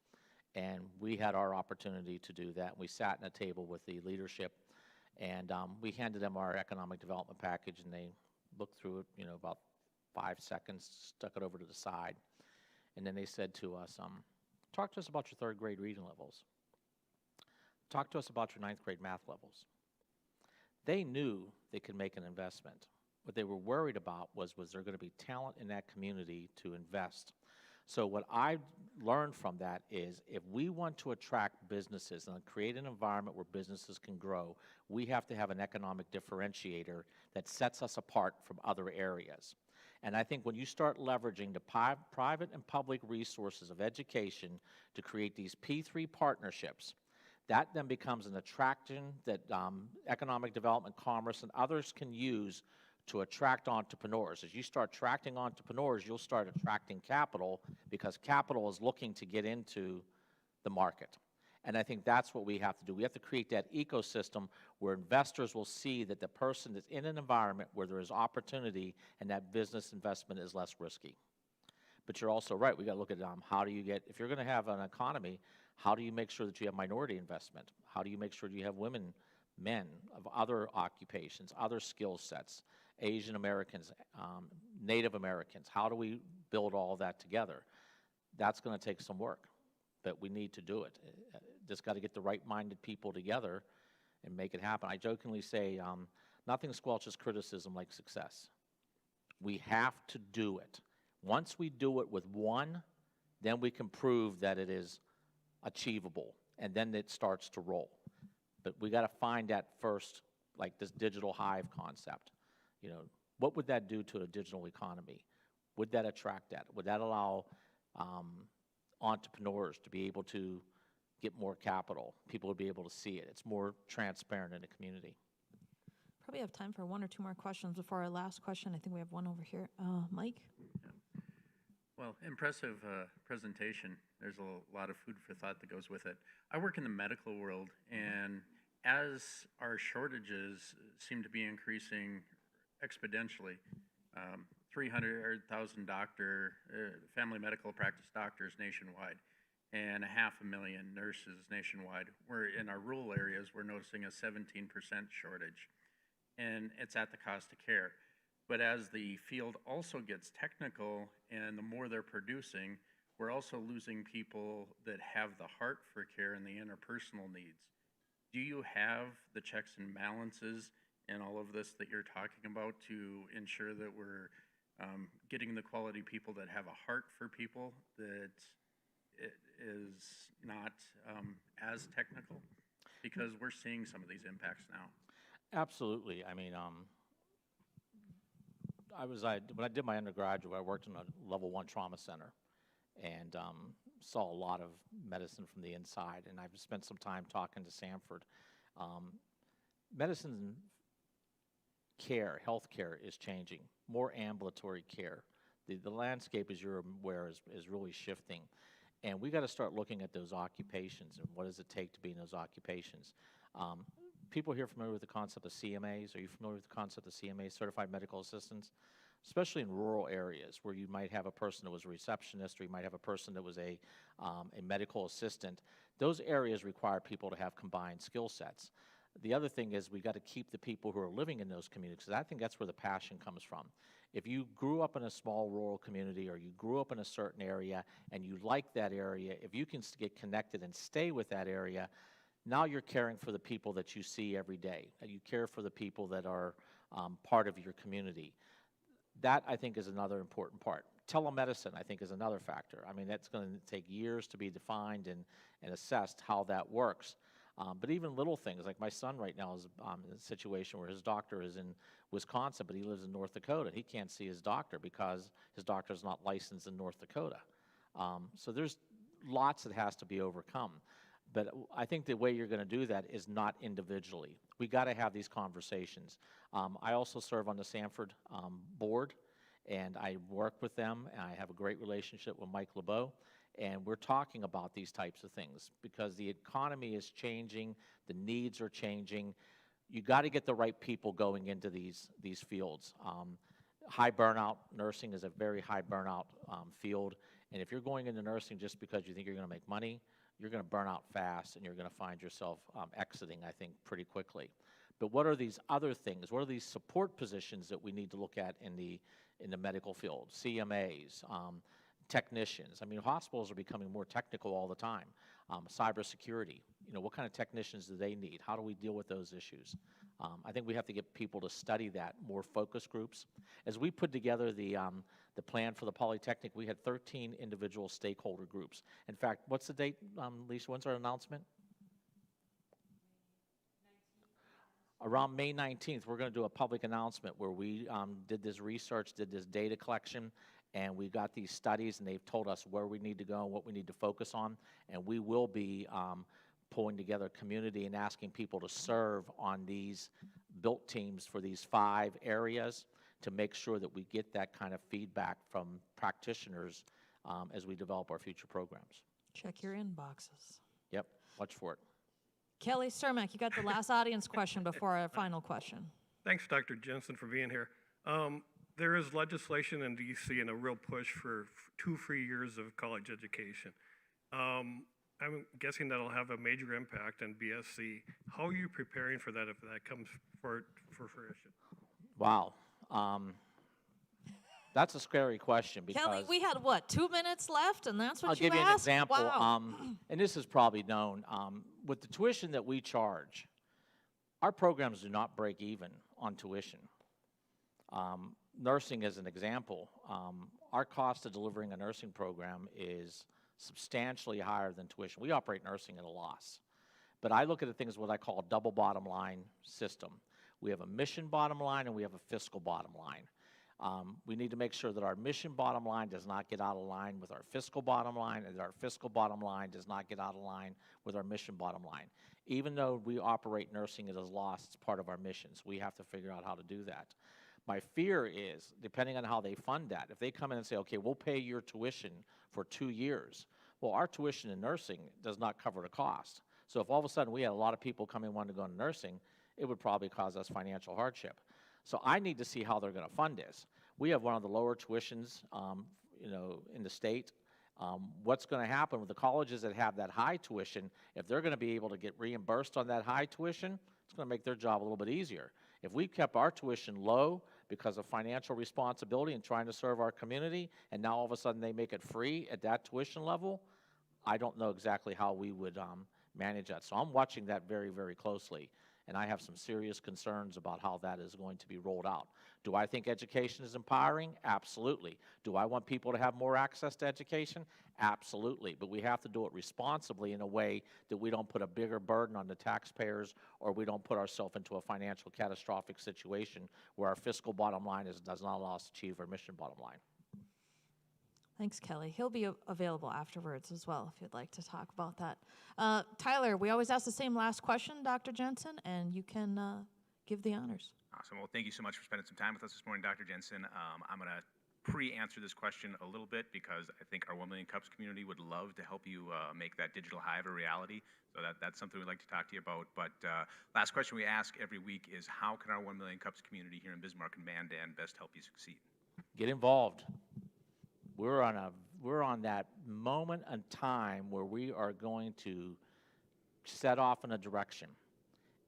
And we had our opportunity to do that. We sat at a table with the leadership, and we handed them our economic development package, and they looked through it, about 5 seconds, stuck it over to the side. And then they said to us, talk to us about your 3rd grade reading levels. Talk to us about your 9th grade math levels. They knew they could make an investment. What they were worried about was there going to be talent in that community to invest? So what I learned from that is if we want to attract businesses and create an environment where businesses can grow, we have to have an economic differentiator that sets us apart from other areas. And I think when you start leveraging the private and public resources of education to create these P3 partnerships, that then becomes an attraction that economic development, commerce, and others can use to attract entrepreneurs. As you start attracting entrepreneurs, you'll start attracting capital because capital is looking to get into the market. And I think that's what we have to do. We have to create that ecosystem where investors will see that the person is in an environment where there is opportunity and that business investment is less risky. But you're also right. We got to look at how do you get, if you're going to have an economy, how do you make sure that you have minority investment? How do you make sure you have women, men of other occupations, other skill sets, Asian Americans, Native Americans? How do we build all that together? That's going to take some work, but we need to do it. Just got to get the right-minded people together and make it happen. I jokingly say nothing squelches criticism like success. We have to do it. Once we do it with one, then we can prove that it is achievable, and then it starts to roll. But we got to find that first, like this digital hive concept. What would that do to a digital economy? Would that attract that? Would that allow entrepreneurs to be able to get more capital? People would be able to see it. It's more transparent in the community. Probably have time for 1 or 2 more questions before our last question. I think we have one over here. Mike? Yeah. Well, impressive presentation. There's a lot of food for thought that goes with it. I work in the medical world, and as our shortages seem to be increasing exponentially, 300,000 family medical practice doctors nationwide, and 500,000 nurses nationwide. We're in our rural areas, we're noticing a 17% shortage, and it's at the cost of care. But as the field also gets technical and the more they're producing, we're also losing people that have the heart for care and the interpersonal needs. Do you have the checks and balances and all of this that you're talking about to ensure that we're getting the quality people that have a heart for people that is not as technical? Because we're seeing some of these impacts now. Absolutely. I mean, when I did my undergraduate, I worked in a level 1 trauma center and saw a lot of medicine from the inside. And I've spent some time talking to Sanford. Medicine care, health care is changing. More ambulatory care. The landscape, as you're aware, is really shifting. And we got to start looking at those occupations and what does it take to be in those occupations. People here familiar with the concept of CMAs? Are you familiar with the concept of CMAs, Certified Medical Assistants? Especially in rural areas where you might have a person that was a receptionist or you might have a person that was a medical assistant. Those areas require people to have combined skill sets. The other thing is we got to keep the people who are living in those communities, because I think that's where the passion comes from. If you grew up in a small rural community or you grew up in a certain area and you like that area, if you can get connected and stay with that area, now you're caring for the people that you see every day. You care for the people that are part of your community. That, I think, is another important part. Telemedicine, I think, is another factor. I mean, that's going to take years to be defined and assessed how that works. But even little things, like my son right now is in a situation where his doctor is in Wisconsin, but he lives in North Dakota. He can't see his doctor because his doctor is not licensed in North Dakota. So there's lots that has to be overcome. But I think the way you're going to do that is not individually. We got to have these conversations. I also serve on the Sanford board, and I work with them, and I have a great relationship with Mike LeBeau, and we're talking about these types of things because the economy is changing, the needs are changing. You got to get the right people going into these fields. High burnout, nursing is a very high burnout field, and if you're going into nursing just because you think you're going to make money, you're going to burn out fast, and you're going to find yourself exiting, I think, pretty quickly. But what are these other things? What are these support positions that we need to look at in the medical field? CMAs, technicians. I mean, hospitals are becoming more technical all the time. Cybersecurity. You know, what kind of technicians do they need? How do we deal with those issues? I think we have to get people to study that, more focus groups. As we put together the plan for the Polytechnic, we had 13 individual stakeholder groups. In fact, what's the date, Lisa? When's our announcement? Around May 19th, we're going to do a public announcement where we did this research, did this data collection, and we got these studies, and they've told us where we need to go and what we need to focus on, and we will be pulling together a community and asking people to serve on these built teams for these 5 areas to make sure that we get that kind of feedback from practitioners as we develop our future programs. Check your inboxes. Yep, watch for it. Kelly Cermak, you got the last audience question before our final question. Thanks, Dr. Jensen, for being here. There is legislation in D.C. and a real push for 2 free years of college education. I'm guessing that'll have a major impact on BSC. How are you preparing for that if that comes for fruition? Wow. That's a scary question because Kelly, we had, what, 2 minutes left, and that's what I'll you give you asked? an example, Wow. and this is probably known. With the tuition that we charge, our programs do not break even on tuition. Nursing as an example, our cost of delivering a nursing program is substantially higher than tuition. We operate nursing at a loss. But I look at the things what I call a double bottom line system. We have a mission bottom line and we have a fiscal bottom line. We need to make sure that our mission bottom line does not get out of line with our fiscal bottom line, and that our fiscal bottom line does not get out of line with our mission bottom line. Even though we operate nursing at a loss, it's part of our missions. We have to figure out how to do that. My fear is, depending on how they fund that, if they come in and say, okay, we'll pay your tuition for 2 years, well, our tuition in nursing does not cover the cost. So if all of a sudden we had a lot of people come in wanting to go into nursing, it would probably cause us financial hardship. So I need to see how they're going to fund this. We have one of the lower tuitions, in the state. What's going to happen with the colleges that have that high tuition? If they're going to be able to get reimbursed on that high tuition, it's going to make their job a little bit easier. If we kept our tuition low because of financial responsibility and trying to serve our community, and now all of a sudden they make it free at that tuition level, I don't know exactly how we would manage that. So I'm watching that very, very closely. And I have some serious concerns about how that is going to be rolled out. Do I think education is empowering? Absolutely. Do I want people to have more access to education? Absolutely. But we have to do it responsibly in a way that we don't put a bigger burden on the taxpayers, or we don't put ourselves into a financial catastrophic situation where our fiscal bottom line does not allow us to achieve our mission bottom line. Thanks, Kelly. He'll be available afterwards as well if you'd like to talk about that. Tyler, we always ask the same last question, Dr. Jensen, and you can give the honors. Awesome. Well, thank you so much for spending some time with us this morning, Dr. Jensen. I'm going to pre-answer this question a little bit because I think our 1 Million Cups community would love to help you make that digital hive a reality. So that's something we'd like to talk to you about. But last question we ask every week is, how can our 1 Million Cups community here in Bismarck and Mandan best help you succeed? Get involved. We're on that moment in time where we are going to set off in a direction.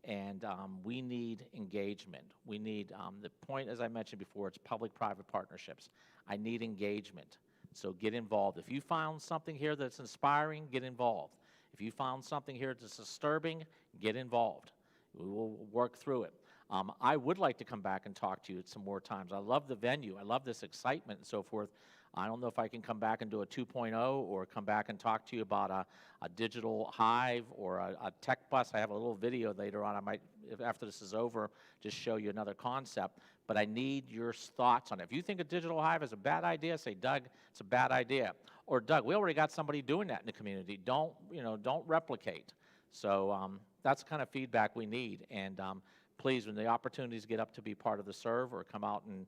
And we need engagement. We need, the point, as I mentioned before, it's public-private partnerships. I need engagement. So get involved. If you found something here that's inspiring, get involved. If you found something here that's disturbing, get involved. We will work through it. I would like to come back and talk to you some more times. I love the venue. I love this excitement and so forth. I don't know if I can come back and do a 2.0 or come back and talk to you about a digital hive or a tech bus. I have a little video later on. I might, after this is over, just show you another concept. But I need your thoughts on it. If you think a digital hive is a bad idea, say, Doug, it's a bad idea. Or Doug, we already got somebody doing that in the community. Don't replicate. So that's the kind of feedback we need. And please, when the opportunities get up to be part of the serve or come out and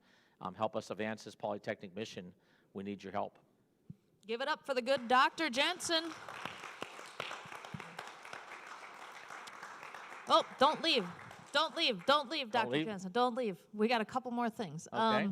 help us advance this Polytechnic mission, we need your help. Give it up for the good Dr. Jensen. Oh, don't leave. Don't leave. Don't leave, Dr. leave? Jensen. Don't leave. We got a couple more things. Okay.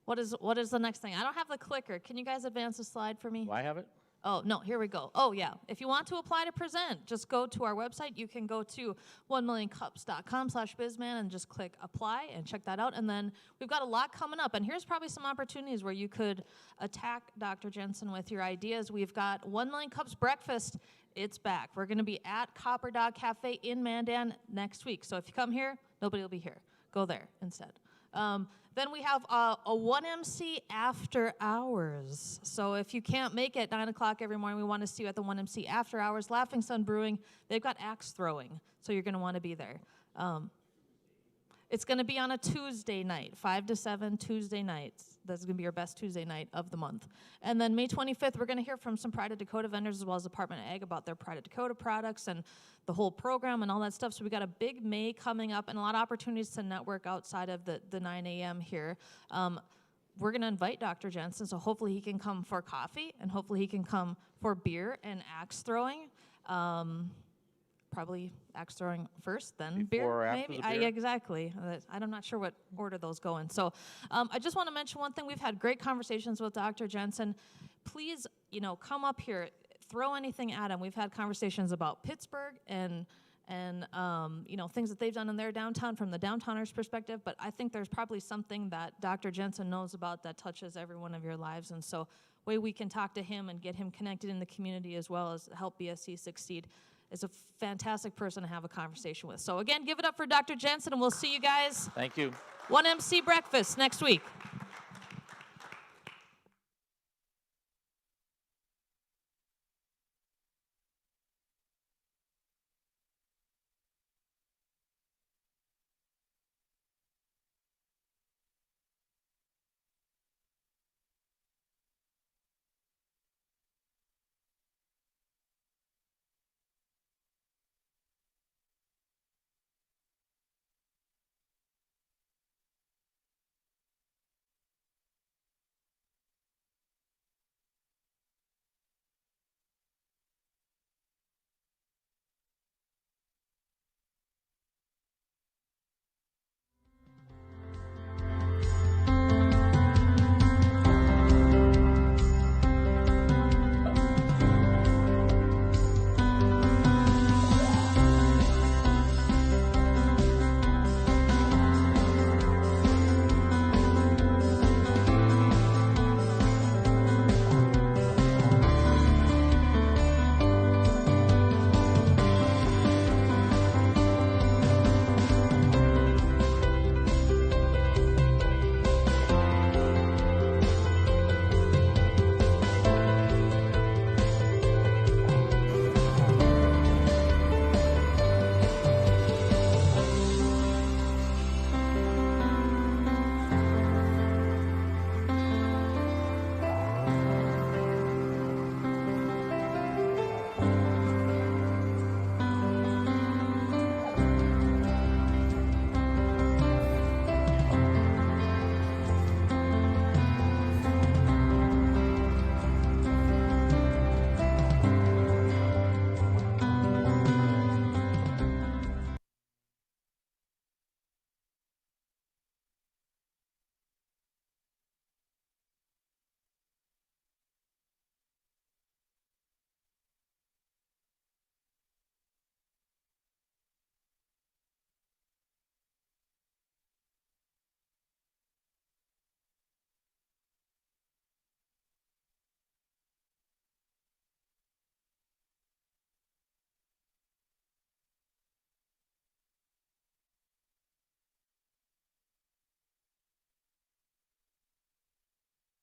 What is the next thing? I don't have the clicker. Can you guys advance the slide for me? Do I have it? Oh, no, here we go. Oh, yeah. If you want to apply to present, just go to our website. You can go to 1millioncups.com/bizman and just click apply and check that out. And then we've got a lot coming up. And here's probably some opportunities where you could attack Dr. Jensen with your ideas. We've got 1 Million Cups Breakfast. It's back. We're going to be at Copper Dog Cafe in Mandan next week. So if you come here, nobody will be here. Go there instead. Then we have a 1MC after hours. So if you can't make it 9 o'clock every morning, we want to see you at the 1MC after hours. Laughing Sun Brewing, they've got axe throwing, so you're going to want to be there. It's going to be on a Tuesday night, 5 to 7 Tuesday nights. That's going to be your best Tuesday night of the month. And then May 25th, we're going to hear from some Pride of Dakota vendors as well as Department of Ag about their Pride of Dakota products and the whole program and all that stuff. So we got a big May coming up and a lot of opportunities to network outside of the 9 a.m. here. We're going to invite Dr. Jensen, so hopefully he can come for coffee and hopefully he can come for beer and axe throwing. Probably axe throwing first, then Before beer, or after maybe. the beer? Exactly. I'm not sure what order those go in. So I just want to mention one thing. We've had great conversations with Dr. Jensen. Please, come up here, throw anything at him. We've had conversations about Pittsburgh and things that they've done in their downtown from the downtowners' perspective. But I think there's probably something that Dr. Jensen knows about that touches every one of your lives. And so way we can talk to him and get him connected in the community as well as help BSC succeed is a fantastic person to have a conversation with. So again, give it up for Dr. Jensen, and we'll see you guys. Thank you. 1MC Breakfast next week.